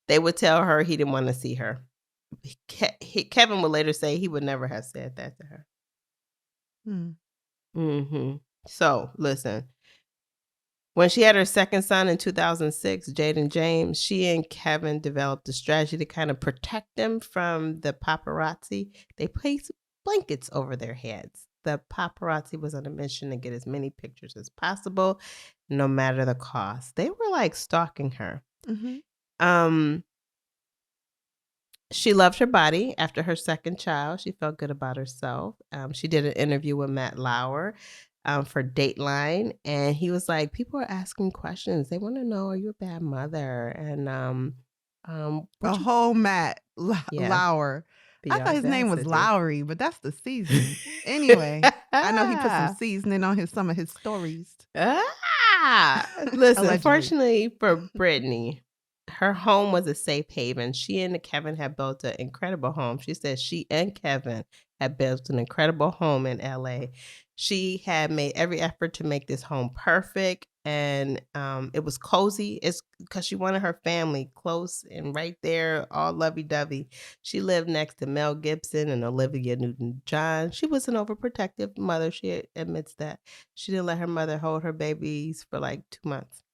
They would tell her he didn't want to see her. Kevin would later say he would never have said that to her. Hmm. So listen, when she had her second son in 2006, Jaden James, she and Kevin developed a strategy to kind of protect them from the paparazzi. They placed blankets over their heads. The paparazzi was on a mission to get as many pictures as possible, no matter the cost. They were like stalking her. Mhm. Um, she loved her body after her second child. She felt good about herself. She did an interview with Matt Lauer for Dateline, and he was like, "People are asking questions. They want to know, are you a bad mother?" And A what you, whole Matt yeah, Lauer. I the thought his name was audacity. Lowry, but that's the seasoning. Anyway, I know he put some seasoning on some of his stories. Listen, Allegedly. fortunately for Britney, her home was a safe haven. She and Kevin had built an incredible home. She said she and Kevin had built an incredible home in LA. She had made every effort to make this home perfect, and it was cozy. It's because she wanted her family close and right there, all lovey-dovey. She lived next to Mel Gibson and Olivia Newton-John. She was an overprotective mother. She admits that. She didn't let her mother hold her babies for like 2 months.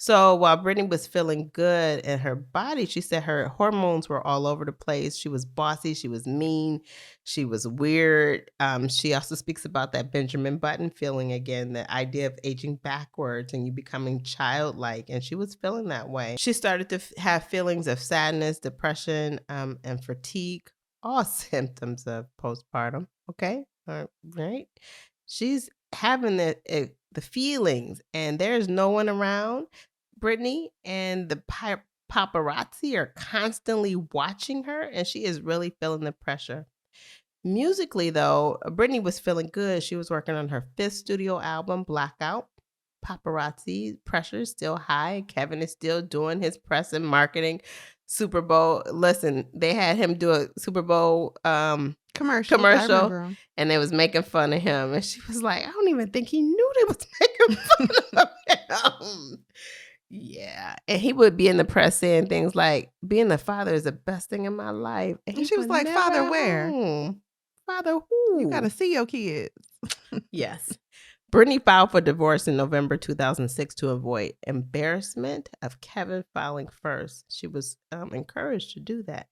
So while Brittany was feeling good in her body, she said her hormones were all over the place. She was bossy, she was mean, she was weird. She also speaks about that Benjamin Button feeling again, the idea of aging backwards and you becoming childlike. And she was feeling that way. She started to have feelings of sadness, depression, and fatigue, all symptoms of postpartum. Okay, all right. She's having the feelings, and there's no one around Brittany, and the paparazzi are constantly watching her, and she is really feeling the pressure. Musically, though, Brittany was feeling good. She was working on her 5th studio album, Blackout. Paparazzi pressure is still high. Kevin is still doing his press and marketing. Super Bowl. Listen, they had him do a Super Bowl Commercials, I commercial, remember them. and they was making fun of him. And she was like, I don't even think he knew they was making fun of him. Yeah, and he would be in the press saying things like, "Being a father is the best thing in my life," and And he she was was like, never "Father, at where? home. Father You who? gotta see your kids." Yes. Brittany filed for divorce in November 2006 to avoid embarrassment of Kevin filing first. She was encouraged to do that.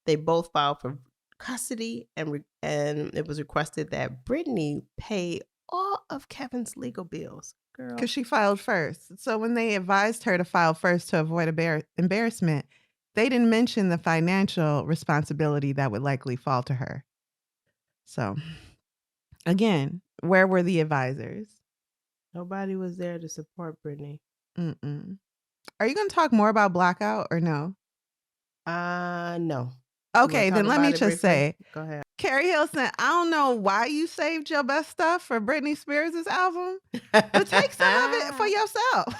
They both filed for custody, and it was requested that Brittany pay all of Kevin's legal bills. Because Girl, she filed first. So when they advised her to file first to avoid embarrassment, they didn't mention the financial responsibility that would likely fall to her. So again, where were the advisors? nobody was there to support Brittany. Mm-mm. Are you going to talk more about Blackout or no? No. You wanna Okay, talk then let me about it just briefly? say, Go ahead. Carrie Hilson, I don't know why you saved your best stuff for Britney Spears' album, but take some of it for yourself.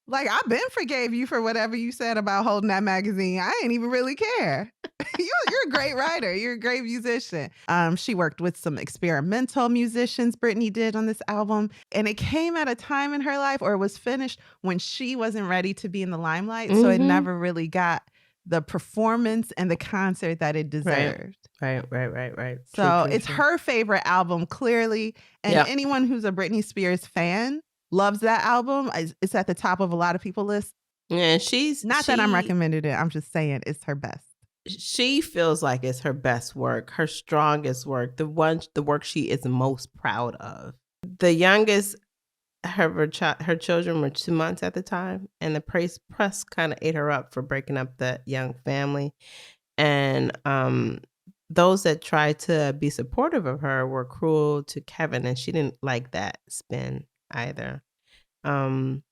Like, I been forgave you for whatever you said about holding that magazine. I ain't even really care. You're a great writer. You're a great musician. She worked with some experimental musicians, Britney did on this album. And it came at a time in her life, or it was finished when she wasn't ready to be in the limelight. So it Mhm. never really got the performance and the concert that it Right. deserved. Right. True, So true, it's true. her favorite album, clearly. And Yep. anyone who's a Britney Spears fan loves that album. It's at the top of a lot of people's lists. And Not that I'm recommending it. I'm just saying it's her best. she feels like it's her best work, her strongest work, the work she is most proud of. The youngest her children were 2 months at the time, and the press kinda ate her up for breaking up the young family. And those that tried to be supportive of her were cruel to Kevin, and she didn't like that spin either. Um,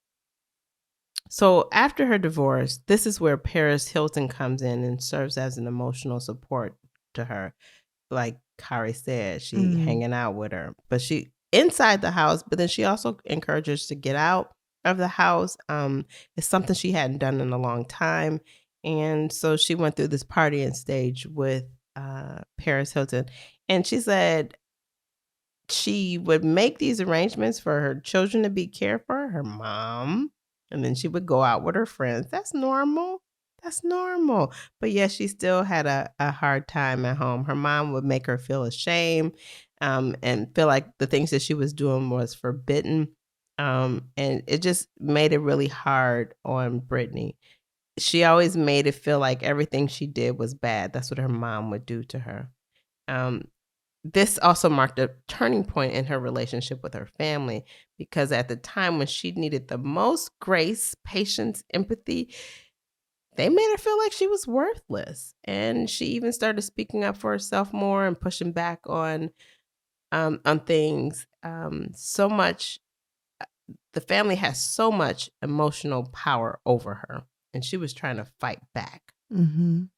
so after her divorce, this is where Paris Hilton comes in and serves as an emotional support to her. Like Kari said, she Mm. hanging out with her, but she inside the house, but then she also encourages to get out of the house. It's something she hadn't done in a long time. And so she went through this partying stage with Paris Hilton. And she said she would make these arrangements for her children to be cared for, her mom, and then she would go out with her friends. That's normal. That's normal. But yes, she still had a hard time at home. Her mom would make her feel ashamed and feel like the things that she was doing was forbidden. And it just made it really hard on Brittany. She always made it feel like everything she did was bad. That's what her mom would do to her. Um, This also marked a turning point in her relationship with her family, because at the time when she needed the most grace, patience, empathy, they made her feel like she was worthless. And she even started speaking up for herself more and pushing back on things. So much the family has so much emotional power over her, and she was trying to fight back. Mhm.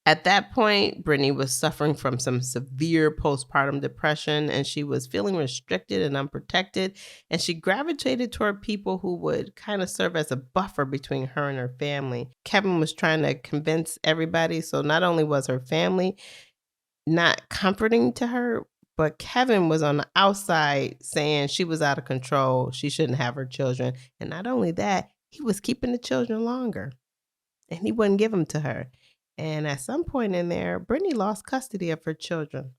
At that point, Brittany was suffering from some severe postpartum depression, and she was feeling restricted and unprotected. And she gravitated toward people who would kind of serve as a buffer between her and her family. Kevin was trying to convince everybody. So not only was her family not comforting to her, but Kevin was on the outside saying she was out of control. She shouldn't have her children. And not only that, he was keeping the children longer, and he wouldn't give them to her. And at some point in there, Brittany lost custody of her children.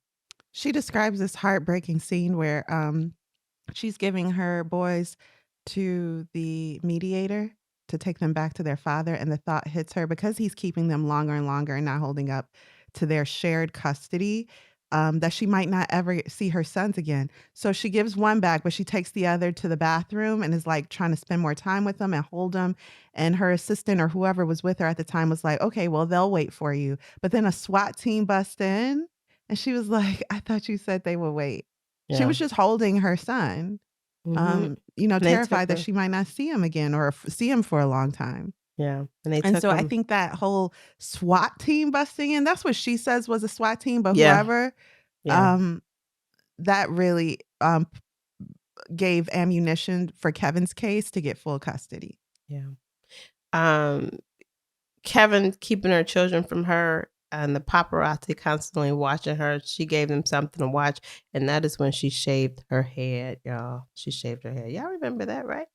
She describes this heartbreaking scene where she's giving her boys to the mediator to take them back to their father, and the thought hits her because he's keeping them longer and longer and not holding up to their shared custody, that she might not ever see her sons again. So she gives one back, but she takes the other to the bathroom and is like trying to spend more time with them and hold them. And her assistant or whoever was with her at the time was like, okay, well, they'll wait for you. But then a SWAT team busts in and she was like, I thought you said they would wait. She Yeah. was just holding her son, Mm-hmm. And they took terrified that her. she might not see him again or see him for a long time. Yeah. And they And took so I him. think that whole SWAT team busting in, that's what she says was a SWAT team, but Yeah. whoever, Yeah. um, that really gave ammunition for Kevin's case to get full custody. Yeah. Um, Kevin keeping her children from her and the paparazzi constantly watching her. She gave them something to watch. And that is when she shaved her head, y'all. She shaved her head. Y'all remember that, right?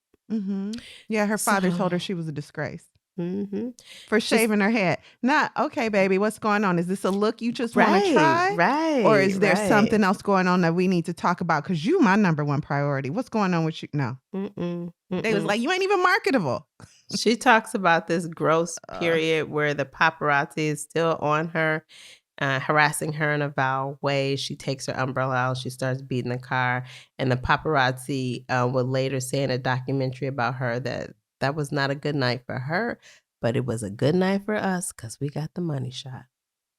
Yeah, her father So, told her she was a disgrace mm-hmm. for She's shaving her head. Not, okay, baby, what's going on? Is this a look you just want to right, try? Or right, is there right. something else going on that we need to talk about? Because you my number one priority. What's going on with you? No. Mm-mm, They was mm-mm. like, you ain't even marketable. She talks about this gross Uh, period where the paparazzi is still on her, harassing her in a vile way. She takes her umbrella out. She starts beating the car. And the paparazzi would later say in a documentary about her that that was not a good night for her, but it was a good night for us because we got the money shot.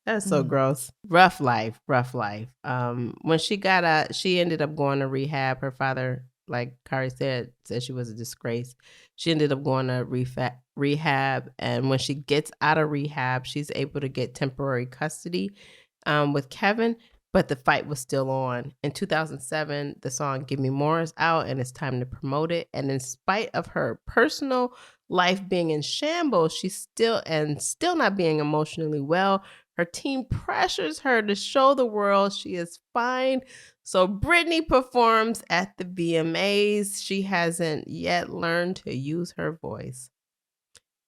That's so mm, gross. Rough life, rough life. When she got out, she ended up going to rehab. Her father, like Kari said she was a disgrace. She ended up going to rehab, and when she gets out of rehab, she's able to get temporary custody with Kevin. But the fight was still on. In 2007, the song "Give Me More" is out, and it's time to promote it. And in spite of her personal life being in shambles, she's still not being emotionally well. Her team pressures her to show the world she is fine. So Britney performs at the VMAs. She hasn't yet learned to use her voice.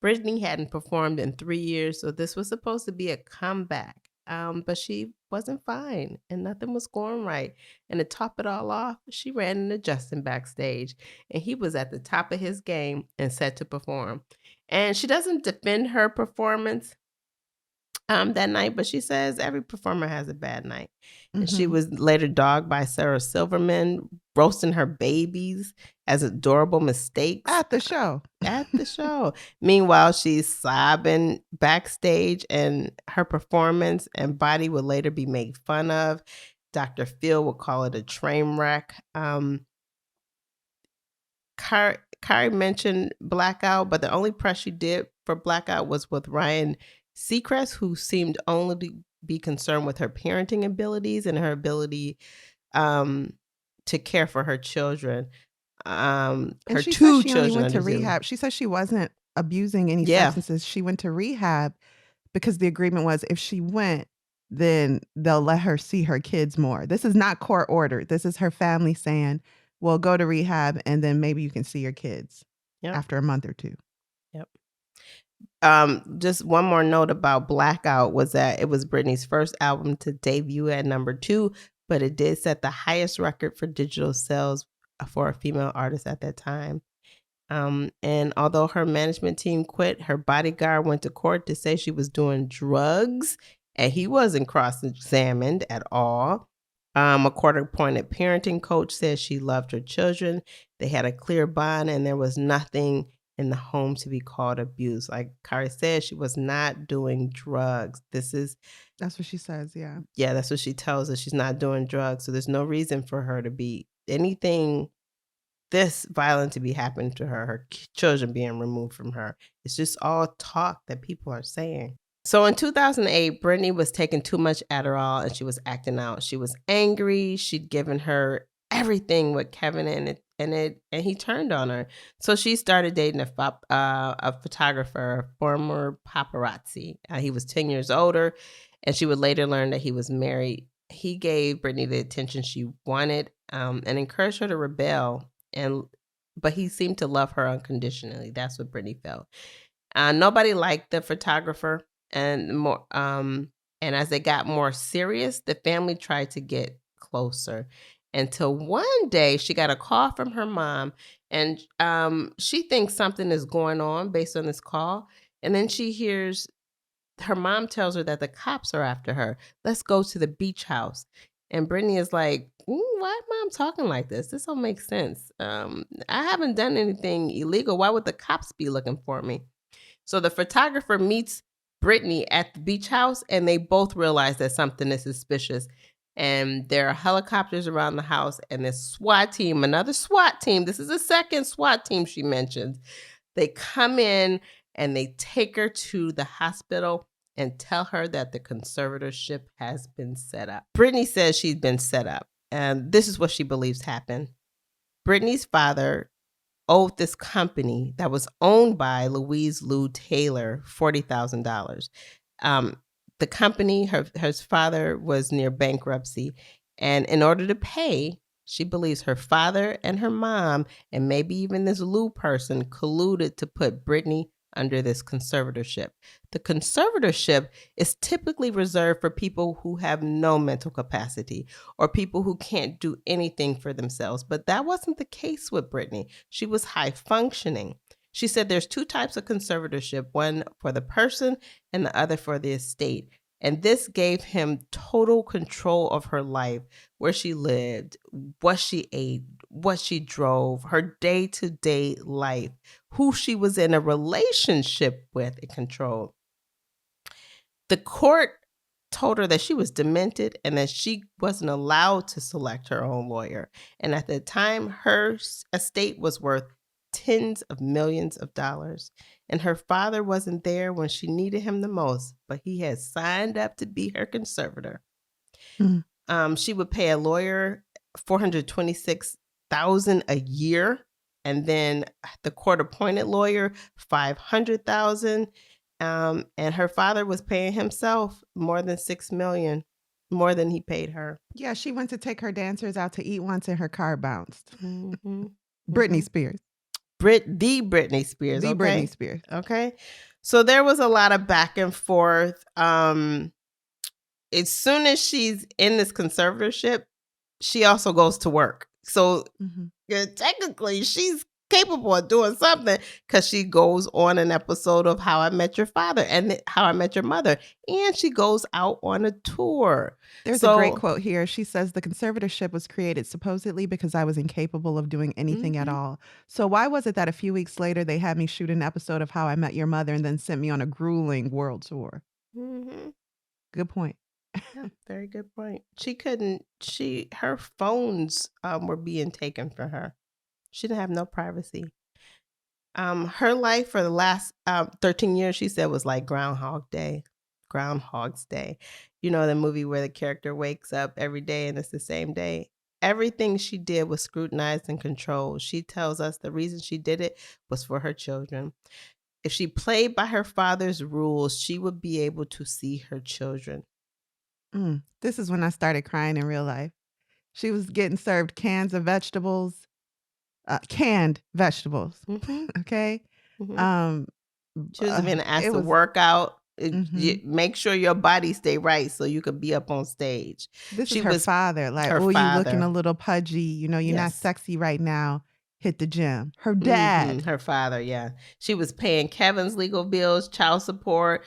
Britney hadn't performed in 3 years, so this was supposed to be a comeback. But she wasn't fine and nothing was going right. And to top it all off, she ran into Justin backstage and he was at the top of his game and set to perform. And she doesn't defend her performance that night, but she says every performer has a bad night. And she mhm. was later dogged by Sarah Silverman, roasting her babies as adorable mistakes At the show. at the show. Meanwhile, she's sobbing backstage, and her performance and body would later be made fun of. Dr. Phil would call it a train wreck. Kari mentioned Blackout, but the only press she did for Blackout was with Ryan Seacrest, who seemed only to be concerned with her parenting abilities and her ability um, to care for her children. And Her she said two she only children went to under two. rehab. She said she wasn't abusing any Yeah. substances. She went to rehab because the agreement was if she went, then they'll let her see her kids more. This is not court ordered. This is her family saying, well, go to rehab and then maybe you can see your kids Yep. after a month or two. Yep. Just one more note about Blackout was that it was Britney's first album to debut at number 2, but it did set the highest record for digital sales for a female artist at that time. And although her management team quit, her bodyguard went to court to say she was doing drugs, and he wasn't cross-examined at all. A court-appointed parenting coach says she loved her children. They had a clear bond, and there was nothing in the home to be called abuse. Like Kari said, she was not doing drugs. That's what she says, yeah. Yeah, that's what she tells us. She's not doing drugs. So there's no reason for her to be anything this violent to be happening to her, children being removed from her. It's just all talk that people are saying. So in 2008, Britney was taking too much Adderall and she was acting out. She was angry. She'd given her everything with Kevin and he turned on her. So she started dating a photographer, a former paparazzi. He was 10 years older, and she would later learn that he was married. He gave Britney the attention she wanted and encouraged her to rebel. But he seemed to love her unconditionally. That's what Britney felt. Nobody liked the photographer, and as they got more serious, the family tried to get closer. Until one day, she got a call from her mom, and she thinks something is going on based on this call. And then she hears her mom tells her that the cops are after her. Let's go to the beach house. And Brittany is like, why is mom talking like this? This don't make sense. I haven't done anything illegal. Why would the cops be looking for me? So the photographer meets Brittany at the beach house, and they both realize that something is suspicious. And there are helicopters around the house, and this SWAT team, another SWAT team. This is the second SWAT team she mentioned. They come in and they take her to the hospital and tell her that the conservatorship has been set up. Brittany says she's been set up, and this is what she believes happened. Brittany's father owed this company that was owned by Louise Lou Taylor $40,000. The company, her father was near bankruptcy, and in order to pay, she believes her father and her mom, and maybe even this Lou person, colluded to put Britney under this conservatorship. The conservatorship is typically reserved for people who have no mental capacity or people who can't do anything for themselves. But that wasn't the case with Britney. She was high functioning. She said there's two types of conservatorship, one for the person and the other for the estate. And this gave him total control of her life, where she lived, what she ate, what she drove, her day-to-day life, who she was in a relationship with, it controlled. The court told her that she was demented and that she wasn't allowed to select her own lawyer. And at the time, her estate was worth tens of millions of dollars. And her father wasn't there when she needed him the most, but he had signed up to be her conservator. She would pay a lawyer $426,000 a year, and then the court-appointed lawyer $500,000. And her father was paying himself more than $6 million, more than he paid her. Yeah, she went to take her dancers out to eat once, and her car bounced. Mm-hmm. Britney Spears. The Britney Spears. The okay? Britney Spears. Okay. So there was a lot of back and forth. As soon as she's in this conservatorship, she also goes to work. So technically, she's capable of doing something because she goes on an episode of How I Met Your Father and How I Met Your Mother, and she goes out on a tour. There's a great quote here. She says, the conservatorship was created supposedly because I was incapable of doing anything at all. So why was it that a few weeks later they had me shoot an episode of How I Met Your Mother and then sent me on a grueling world tour? Good point. Yeah, very good point. Her phones were being taken from her. She didn't have no privacy. Her life for the last 13 years, she said, was like Groundhog's Day. You know, the movie where the character wakes up every day and it's the same day. Everything she did was scrutinized and controlled. She tells us the reason she did it was for her children. If she played by her father's rules, she would be able to see her children. This is when I started crying in real life. She was getting served cans of vegetables. Canned vegetables. Okay. She was being asked to work out. Make sure your body stay right so you could be up on stage. This is her father. Like, oh, you looking a little pudgy. You know, you're not sexy right now. Hit the gym. Her dad. Her father, yeah. She was paying Kevin's legal bills, child support.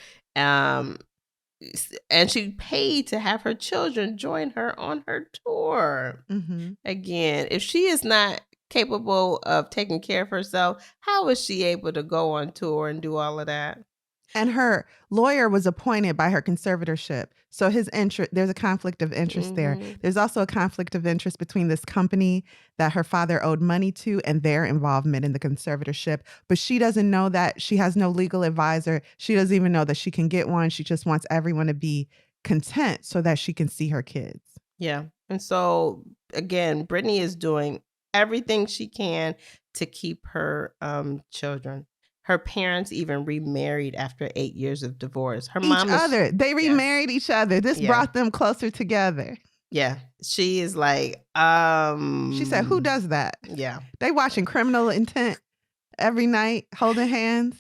and she paid to have her children join her on her tour. Mhm. Again, if she is not capable of taking care of herself, how is she able to go on tour and do all of that? And her lawyer was appointed by her conservatorship. So his interest, there's a conflict of interest there. Mhm. There's also a conflict of interest between this company that her father owed money to and their involvement in the conservatorship. But she doesn't know that. She has no legal advisor. She doesn't even know that she can get one. She just wants everyone to be content so that she can see her kids. Yeah. And so again, Britney is doing everything she can to keep her children. Her parents even remarried after 8 years of divorce. Her Each mom is other. They yeah, remarried each other. This yeah, brought them closer together. yeah. She is like, She said, "Who does that? yeah, They watching Criminal Intent every night, holding hands,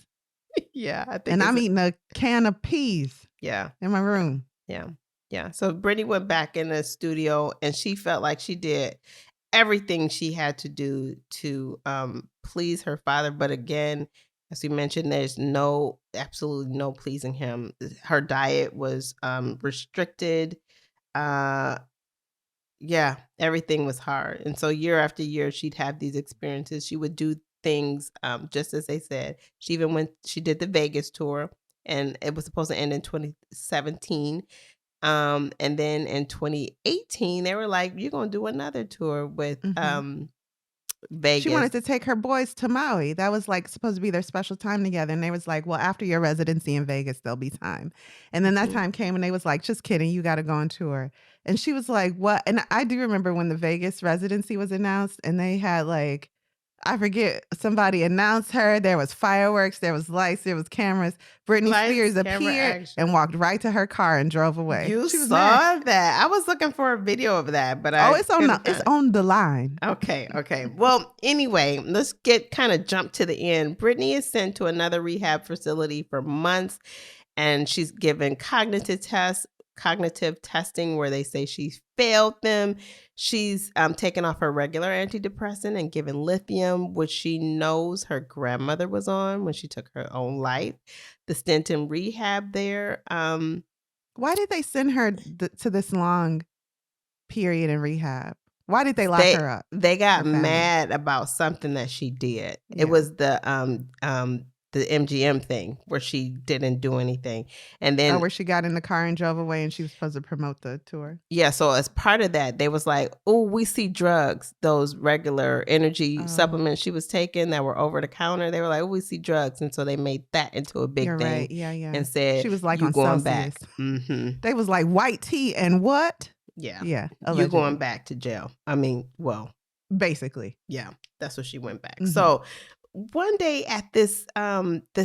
yeah. I think and it's I'm eating a can of peas yeah, in my yeah, room." yeah, yeah. So Brittany went back in the studio, and she felt like she did everything she had to do to please her father. But again, as we mentioned, there's absolutely no pleasing him. Her diet was restricted. Uh, yeah, everything was hard. And so year after year, she'd have these experiences. She would do things just as they said. She did the Vegas tour, and it was supposed to end in 2017. And then in 2018, they were like, "You're gonna do another tour with Mhm. She Vegas." wanted to take her boys to Maui. That was, like, supposed to be their special time together, and they was like, "Well, after your residency in Vegas, there'll be time." And then that Mhm. time came, and they was like, "Just kidding, you gotta go on tour." And she was like, "What?" And I do remember when the Vegas residency was announced, and they had, like, I forget, somebody announced her, there was fireworks, there was lights, there was cameras. Britney Lights, Spears camera, appeared and action. walked right to her car and drove away. You She was mad. saw that? I was looking for a video of that, but Oh, I couldn't it's find it. on the line. Okay, okay. Well, anyway, let's get kind of jump to the end. Brittany is sent to another rehab facility for months, and she's given cognitive testing where they say she failed them. She's taken off her regular antidepressant and given lithium, which she knows her grandmother was on when she took her own life. The stint in rehab there. Why did they send her to this long period in rehab? Why did they lock They her up, they her got family? mad about something that she did. It Yeah. was the MGM thing where she didn't do anything. And Oh, then where she got in the car and drove away and she was supposed to promote the tour? yeah, so as part of that, they was like, "Oh, we see drugs, those regular energy Oh, supplements she was taking that were over the counter." They were like, "Oh, we see drugs." And so they made that into a big you're thing right. Yeah, yeah. and said, She was, like, "You on going Celsius. back." Mhm. They was like, "White tea and what?" Yeah. Yeah, You going allegedly. back to jail. I mean, well, Basically. yeah, that's what she went back. Mhm. So one day at this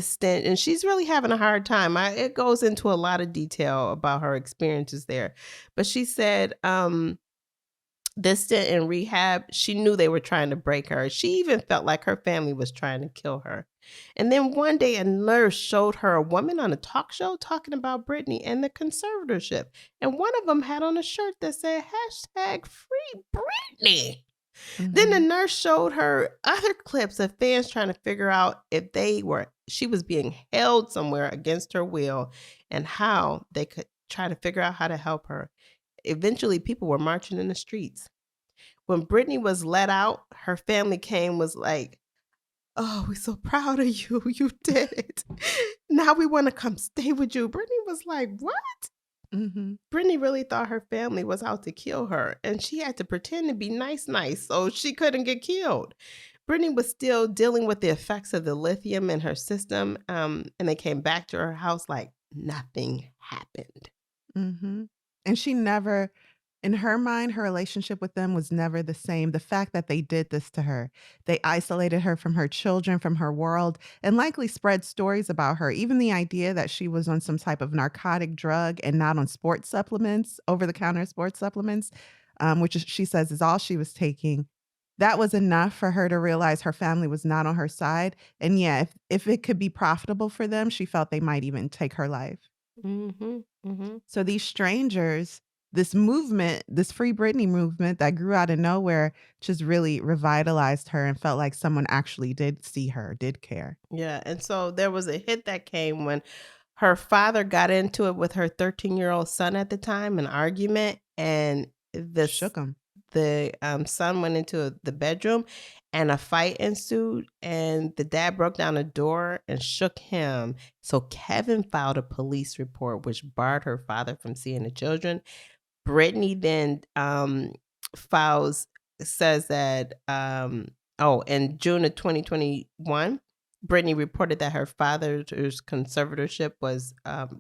stint, and she's really having a hard time. It goes into a lot of detail about her experiences there, but she said this stint in rehab, she knew they were trying to break her. She even felt like her family was trying to kill her. And then one day, a nurse showed her a woman on a talk show talking about Britney and the conservatorship, and one of them had on a shirt that said hashtag free Britney. Then the Mhm. nurse showed her other clips of fans trying to figure out if she was being held somewhere against her will and how they could try to figure out how to help her. Eventually, people were marching in the streets. When Brittany was let out, her family was like, "Oh, we're so proud of you. You did it. Now we want to come stay with you." Brittany was like, "What?" Mhm. Brittany really thought her family was out to kill her, and she had to pretend to be nice so she couldn't get killed. Brittany was still dealing with the effects of the lithium in her system, and they came back to her house like nothing happened. Mhm. And she never, in her mind, her relationship with them was never the same. The fact that they did this to her, they isolated her from her children, from her world, and likely spread stories about her. Even the idea that she was on some type of narcotic drug and not on sports supplements, over-the-counter sports supplements, she says is all she was taking. That was enough for her to realize her family was not on her side. And yeah, if it could be profitable for them, she felt they might even take her life. Mhm, mhm. So these strangers, this movement, this Free Britney movement that grew out of nowhere just really revitalized her and felt like someone actually did see her, did care. Yeah, and so there was a hit that came when Her father got into it with her 13-year-old son at the time, an argument, and this Shook him. the son went into the bedroom and a fight ensued, and the dad broke down a door and shook him. So Kevin filed a police report, which barred her father from seeing the children. Brittany then files says that in June of 2021, Brittany reported that her father's conservatorship was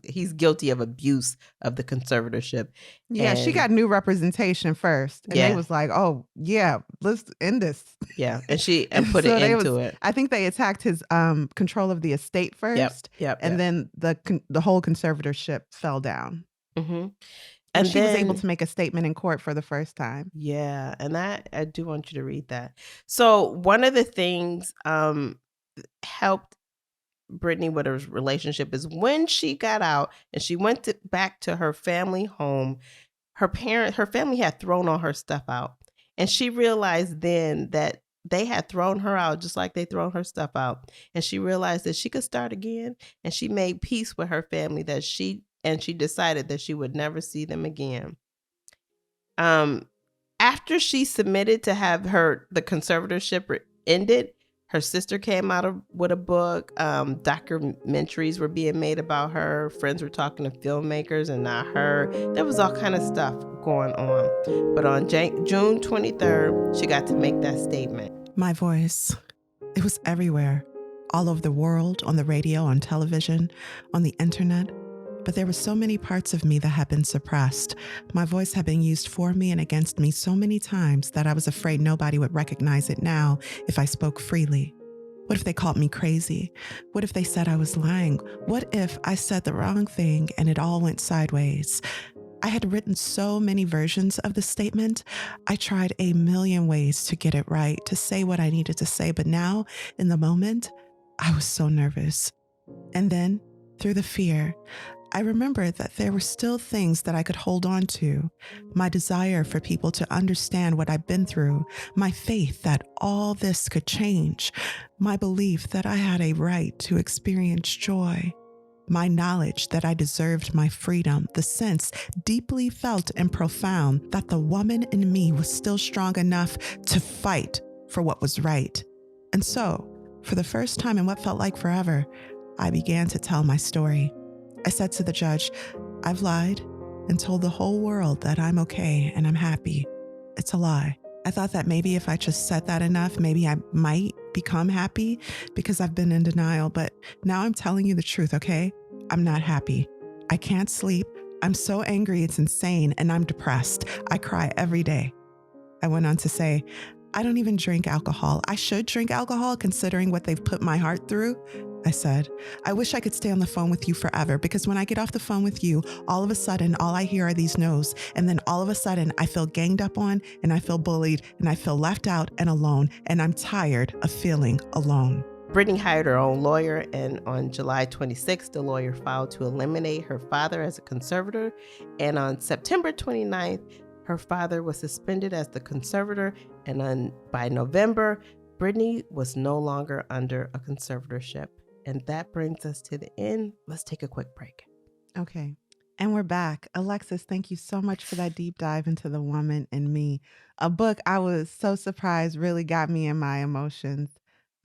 he's guilty of abuse of the conservatorship. Yeah, she And got new representation first, and they yeah, was like, "Oh, yeah, let's end this." yeah, and she put it So they into was it. I think they attacked his, control of the estate Yep, first, yep, and yep. then the whole conservatorship fell down. hmm But And she was able then to make a statement in court for the first time. yeah, and that I do want you to read that. So one of the things helped Brittany with her relationship is when she got out and she went back to her family home, her family had thrown all her stuff out. And she realized then that they had thrown her out just like they thrown her stuff out. And she realized that she could start again. And she made peace with her family she decided that she would never see them again. Um, After she submitted to have the conservatorship ended, her sister came out with a book. Documentaries were being made about her. Friends were talking to filmmakers and not her. There was all kind of stuff going on. But on June 23rd, she got to make that statement. My voice, it was everywhere, all over the world, on the radio, on television, on the internet. But there were so many parts of me that had been suppressed. My voice had been used for me and against me so many times that I was afraid nobody would recognize it now if I spoke freely. What if they called me crazy? What if they said I was lying? What if I said the wrong thing and it all went sideways? I had written so many versions of the statement. I tried a million ways to get it right, to say what I needed to say. But now, in the moment, I was so nervous. And then, through the fear, I remembered that there were still things that I could hold on to. My desire for people to understand what I've been through, my faith that all this could change, my belief that I had a right to experience joy, my knowledge that I deserved my freedom, the sense deeply felt and profound that the woman in me was still strong enough to fight for what was right. And so, for the first time in what felt like forever, I began to tell my story. I said to the judge, I've lied and told the whole world that I'm okay and I'm happy. It's a lie. I thought that maybe if I just said that enough, maybe I might become happy because I've been in denial. But now I'm telling you the truth, okay? I'm not happy. I can't sleep. I'm so angry, it's insane, and I'm depressed. I cry every day. I went on to say, I don't even drink alcohol. I should drink alcohol considering what they've put my heart through. I said, I wish I could stay on the phone with you forever because when I get off the phone with you, all of a sudden, all I hear are these no's. And then all of a sudden, I feel ganged up on and I feel bullied and I feel left out and alone. And I'm tired of feeling alone. Brittany hired her own lawyer, and on July 26th, the lawyer filed to eliminate her father as a conservator. And on September 29th, her father was suspended as the conservator. And by November, Brittany was no longer under a conservatorship. And that brings us to the end. Let's take a quick break. Okay. And we're back. Alexis, thank you so much for that deep dive into the woman in me. A book I was so surprised really got me in my emotions.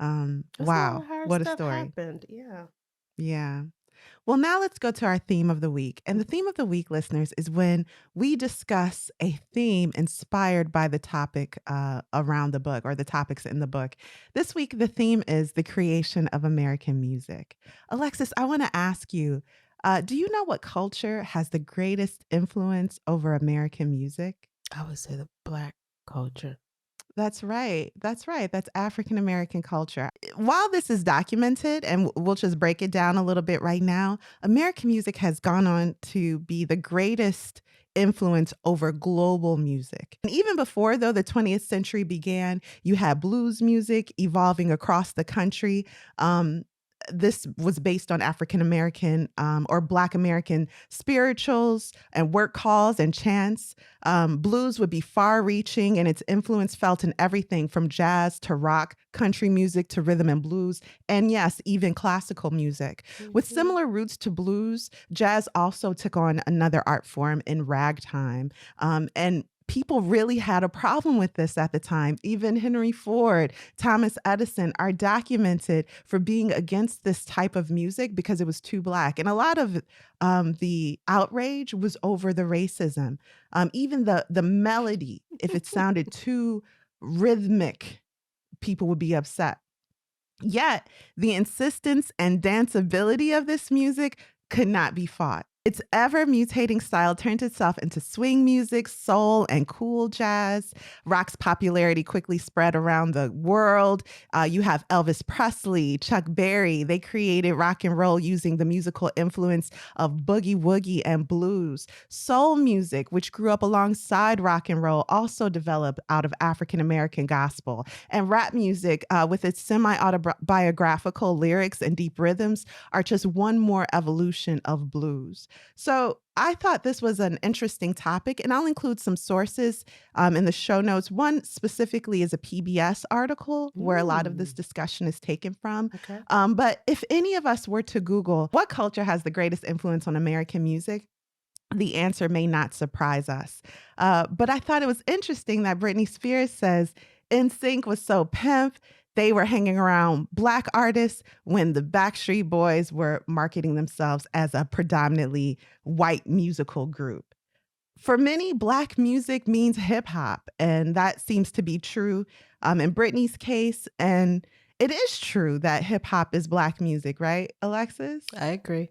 That's a lot Wow. of hard What a stuff story. happened. Yeah. Yeah. Well, now let's go to our theme of the week. And the theme of the week, listeners, is when we discuss a theme inspired by the topic around the book or the topics in the book. This week, the theme is the creation of American music. Alexis, I want to ask you, do you know what culture has the greatest influence over American music? I would say the Black culture. That's right. That's right. That's African American culture. While this is documented, and we'll just break it down a little bit right now, American music has gone on to be the greatest influence over global music. And even before, though, the 20th century began, you had blues music evolving across the country. this was based on African American or Black American spirituals and work calls and chants. Blues would be far reaching, and its influence felt in everything from jazz to rock, country music to rhythm and blues, and yes, even classical music. With Mhm. similar roots to blues, jazz also took on another art form in ragtime. And people really had a problem with this at the time. Even Henry Ford, Thomas Edison are documented for being against this type of music because it was too Black. And a lot of the outrage was over the racism. Even the melody, if it sounded too rhythmic, people would be upset. Yet, the insistence and danceability of this music could not be fought. Its ever mutating style turned itself into swing music, soul, and cool jazz. Rock's popularity quickly spread around the world. You have Elvis Presley, Chuck Berry. They created rock and roll using the musical influence of boogie woogie and blues. Soul music, which grew up alongside rock and roll, also developed out of African American gospel. And rap music, with its semi autobiographical lyrics and deep rhythms, are just one more evolution of blues. So I thought this was an interesting topic, and I'll include some sources in the show notes. One specifically is a PBS article where a lot of this Mm. discussion is taken from. Okay. But if any of us were to Google what culture has the greatest influence on American music, the answer may not surprise us. But I thought it was interesting that Britney Spears says NSYNC was so pimp. They were hanging around Black artists when the Backstreet Boys were marketing themselves as a predominantly white musical group. For many, Black music means hip hop, and that seems to be true in Britney's case. And it is true that hip hop is Black music, right, Alexis? I agree.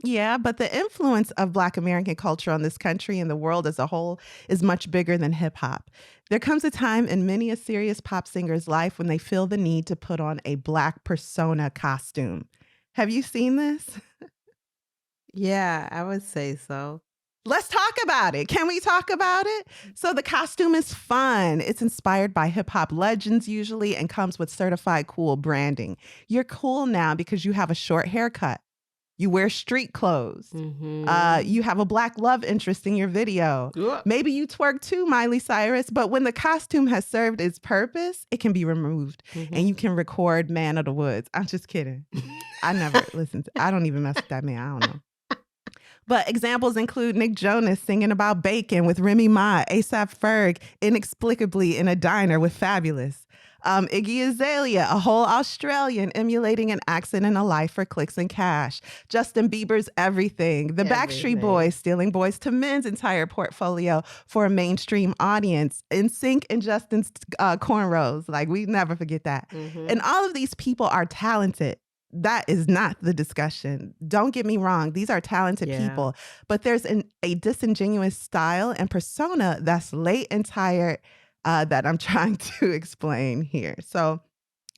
Yeah, but the influence of Black American culture on this country and the world as a whole is much bigger than hip hop. There comes a time in many a serious pop singer's life when they feel the need to put on a Black persona costume. Have you seen this? Yeah, I would say so. Let's talk about it. Can we talk about it? So, the costume is fun. It's inspired by hip hop legends usually and comes with certified cool branding. You're cool now because you have a short haircut. You wear street clothes. Mhm. You have a Black love interest in your video. Yep. Maybe you twerk too, Miley Cyrus, but when the costume has served its purpose, it can be removed and you Mhm. can record Man of the Woods. I'm just kidding. I never listened. I don't even mess with that man. I don't know. But examples include Nick Jonas singing about bacon with Remy Ma, ASAP Ferg inexplicably in a diner with Fabulous. Iggy Azalea, a whole Australian emulating an accent and a life for clicks and cash. Justin Bieber's Everything. The Backstreet Everything. Boys stealing Boys to Men's entire portfolio for a mainstream audience. NSYNC and Justin's cornrows. Like, we never forget that. And Mhm. all of these people are talented. That is not the discussion. Don't get me wrong. These are talented Yeah. people, but there's a disingenuous style and persona that's late and tired that I'm trying to explain here. So,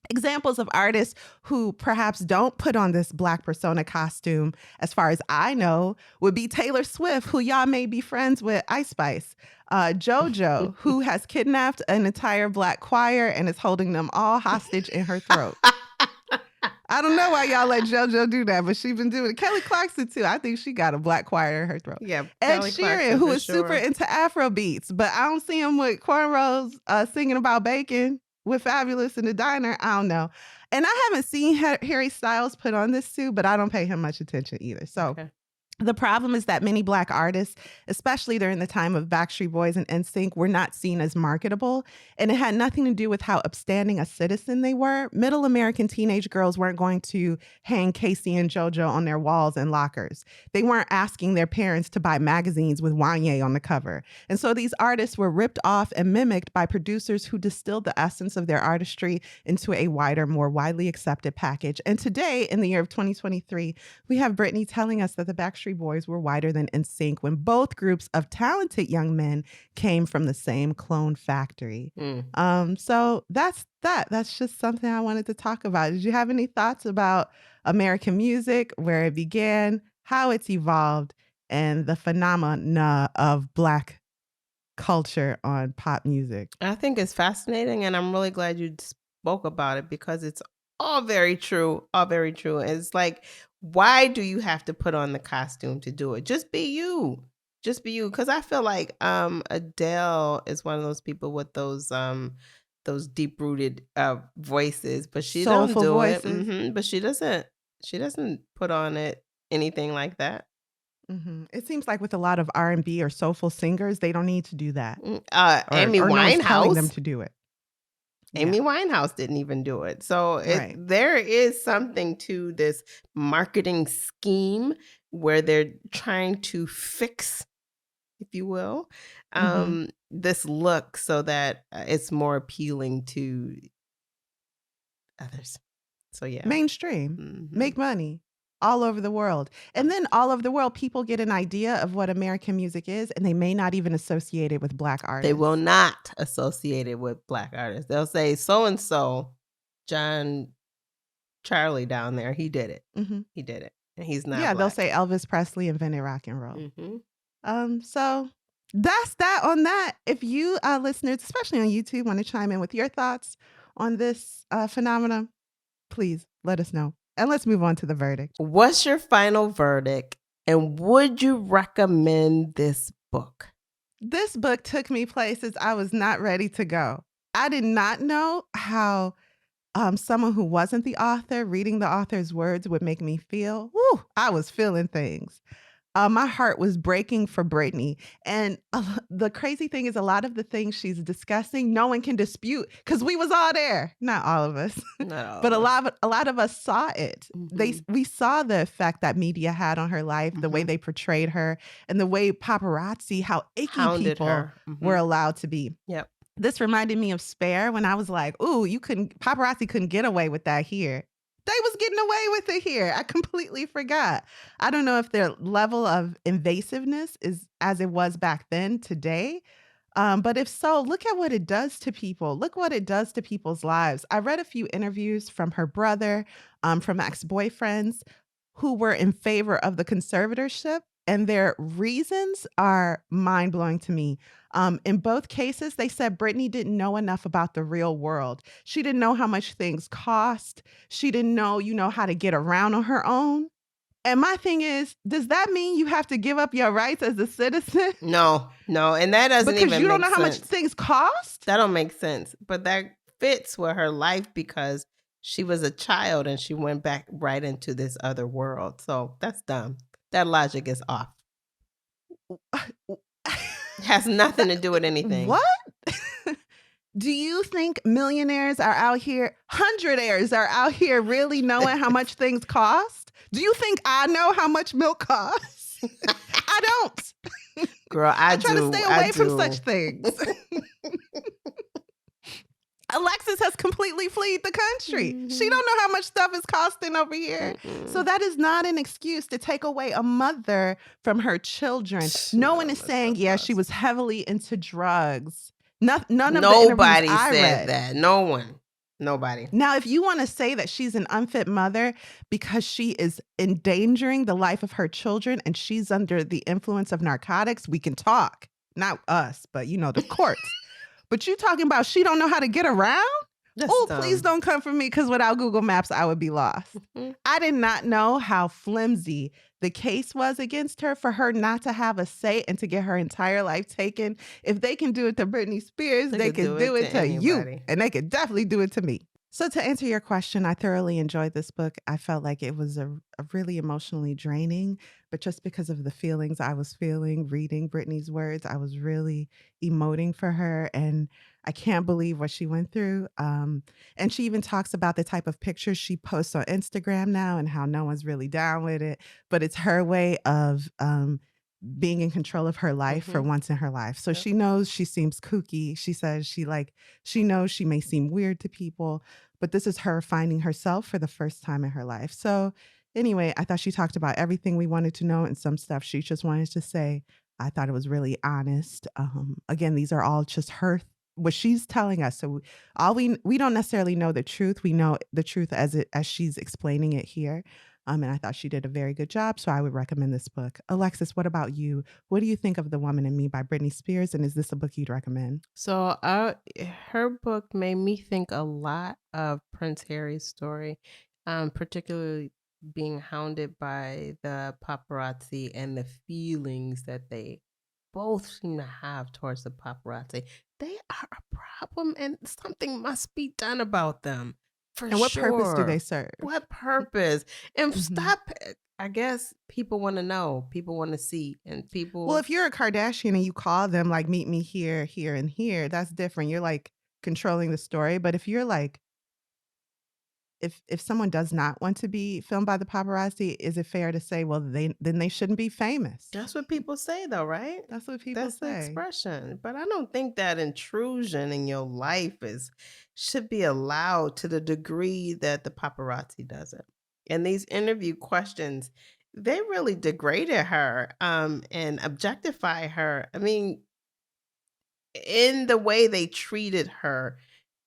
examples of artists who perhaps don't put on this Black persona costume, as far as I know, would be Taylor Swift, who y'all may be friends with, Ice Spice. JoJo, who has kidnapped an entire Black choir and is holding them all hostage in her throat. I don't know why y'all let JoJo do that, but she's been doing it. Kelly Clarkson too. I think she got a Black choir in her throat. Yeah, Ed Kelly Sheeran, Clarkson who for is super sure. into Afro beats, but I don't see him with cornrows singing about bacon with Fabulous in the diner. I don't know. And I haven't seen Harry Styles put on this suit, but I don't pay him much attention either. So Okay. the problem is that many Black artists, especially during the time of Backstreet Boys and NSYNC, were not seen as marketable. And it had nothing to do with how upstanding a citizen they were. Middle American teenage girls weren't going to hang Casey and JoJo on their walls and lockers. They weren't asking their parents to buy magazines with Wanye on the cover. And so these artists were ripped off and mimicked by producers who distilled the essence of their artistry into a wider, more widely accepted package. And today, in the year of 2023, we have Britney telling us that the Backstreet Boys were wider than NSYNC when both groups of talented young men came from the same clone factory. Mm. So that's that. That's just something I wanted to talk about. Did you have any thoughts about American music, where it began, how it's evolved, and the phenomena of Black culture on pop music? I think it's fascinating, and I'm really glad you spoke about it because it's All very true. All very true. And it's like, why do you have to put on the costume to do it? Just be you. Just be you. Cause I feel like Adele is one of those people with those deep rooted voices, but she don't Soulful do it. voices. But she doesn't put on it anything like that. It seems like with a lot of R&B or soulful singers, they don't need to do that, Amy or no one's telling them Winehouse. to do it. Yeah, Amy Winehouse didn't even do it. So right. there is something to this marketing scheme where they're trying to fix, if you will, Mhm. this look so that it's more appealing to others. So yeah. Mainstream, hmm make money all over the world. And then all over the world, people get an idea of what American music is, and they may not even associate it with Black They will artists. not associate it with Black artists. They'll say so and so, John Charlie down there, he did it. Mhm. He did it. And he's not Yeah, they'll Black. say Elvis Presley invented rock and roll. hmm So that's that on that. If you listeners, especially on YouTube, want to chime in with your thoughts on this phenomenon, please let us know. And let's move on to the verdict. What's your final verdict? And would you recommend this book? This book took me places I was not ready to go. I did not know how someone who wasn't the author reading the author's words would make me feel. Woo, I was feeling things. My heart was breaking for Britney. And the crazy thing is, a lot of the things she's discussing, no one can dispute because we was all there. Not all of us, Not all but of us. a lot of us saw it. Mhm. We saw the effect that media had on her life, the way Mhm. they portrayed her, and the way paparazzi, how icky Hounded people her. were Mhm. allowed to be. Yep. This reminded me of Spare when I was like, "Ooh, you couldn't paparazzi couldn't get away with that here." They was getting away with it here. I completely forgot. I don't know if their level of invasiveness is as it was back then today. But if so, look at what it does to people. Look what it does to people's lives. I read a few interviews from her brother, from ex-boyfriends who were in favor of the conservatorship, and their reasons are mind blowing to me. In both cases, they said Britney didn't know enough about the real world. She didn't know how much things cost. She didn't know, how to get around on her own. And my thing is, does that mean you have to give up your rights as a citizen No, no, and that doesn't because even you don't make know how much sense. things cost? That don't make sense. But that fits with her life because she was a child and she went back right into this other world. So that's dumb. That logic is off. It has nothing to do with anything. What? Do you think millionaires are out here, hundredaires are out here really knowing how much things cost? Do you think I know how much milk costs? I don't. Girl, I I try to do. stay I away from such do. things. Alexis has completely fled the country. She Mhm. don't know how much stuff is costing over here. So Mm-mm. that is not an excuse to take away a mother from her children. She No know one how is much saying, stuff yeah, she costs. was heavily into drugs. None of the interviews Nobody I said read. that. No one. Nobody. Now, if you want to say that she's an unfit mother because she is endangering the life of her children and she's under the influence of narcotics, we can talk. Not us, but the courts. But you talking about she don't know how to get around? That's Oh, please dumb. don't come for me because without Google Maps, I would be lost. Mhm. I did not know how flimsy the case was against her for her not to have a say and to get her entire life taken. If they can do it to Britney Spears, They they could can do do it to it to you. anybody. And they could definitely do it to me. So, to answer your question, I thoroughly enjoyed this book. I felt like it was a really emotionally draining, but just because of the feelings I was feeling reading Britney's words, I was really emoting for her. And I can't believe what she went through. And she even talks about the type of pictures she posts on Instagram now and how no one's really down with it. But it's her way of being in control of her life for Mhm. once in her life. So Yep. she knows she seems kooky. She says she knows she may seem weird to people, but this is her finding herself for the first time in her life. So anyway, I thought she talked about everything we wanted to know and some stuff she just wanted to say. I thought it was really honest. Again, these are all just what she's telling us. So all we don't necessarily know the truth. We know the truth as she's explaining it here. And I thought she did a very good job, so I would recommend this book. Alexis, what about you? What do you think of The Woman in Me by Britney Spears, and is this a book you'd recommend? So, her book made me think a lot of Prince Harry's story, particularly being hounded by the paparazzi and the feelings that they both seem to have towards the paparazzi. They are a problem, and something must be done about them for And what purpose do they sure. serve? What purpose? And Mhm. stop. I guess people want to know, people want to see, and Well, people. if you're a Kardashian and you call them like, "Meet me here, here, and here," that's different. You're, like, controlling the story, but if you're, like if someone does not want to be filmed by the paparazzi, is it fair to say, well, they shouldn't be famous? That's what people say though, right? That's what people That's the say. expression. But I don't think that intrusion in your life is should be allowed to the degree that the paparazzi does it. And these interview questions, they really degraded her and objectify her. I mean, in the way they treated her,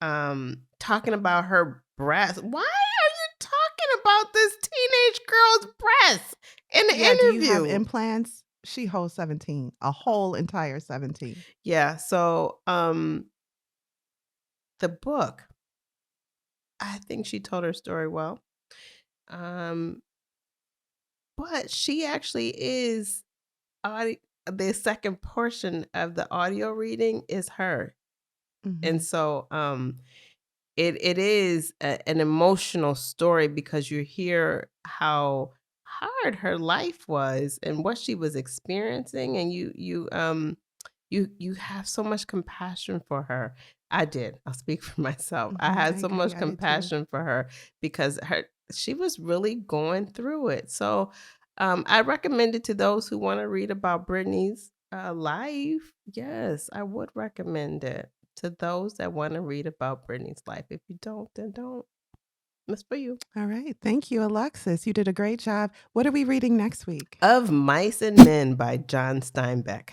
talking about her breasts. Why are you talking about this teenage girl's breasts in the Yeah, do you have interview? implants? She holds 17, a whole entire 17. Yeah, so the book, I think she told her story well. Um, but she actually is audi- the second portion of the audio reading is her. And Mhm. so it is an emotional story because you hear how hard her life was and what she was experiencing, and you have so much compassion for her. I did. I'll speak for myself. I Mhm, I had so agree, much I did too. compassion for her because she was really going through it. So I recommend it to those who want to read about Britney's life. Yes, I would recommend it to those that want to read about Britney's life. If you don't, then don't. That's for you. All right, thank you, Alexis. You did a great job. What are we reading next week? Of Mice and Men by John Steinbeck.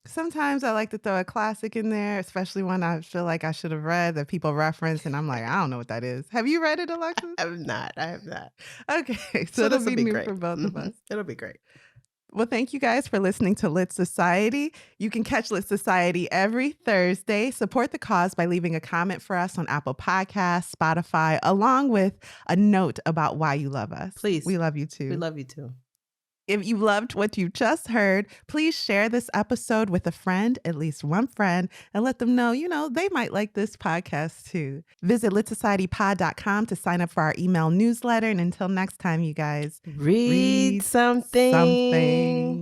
Sometimes I like to throw a classic in there, especially one I feel like I should have read that people reference, and I'm like, I don't know what that is. Have you read it, Alexis? I have not. I have not. Okay, so So it'll this will be be new great. for both of us. It'll be great. Well, thank you guys for listening to Lit Society. You can catch Lit Society every Thursday. Support the cause by leaving a comment for us on Apple Podcasts, Spotify, along with a note about why you love us. Please. We love you We too. love you too. If you loved what you just heard, please share this episode with a friend, at least one friend, and let them know, they might like this podcast too. Visit litsocietypod.com to sign up for our email newsletter. And until next time, you guys, Read read something. something.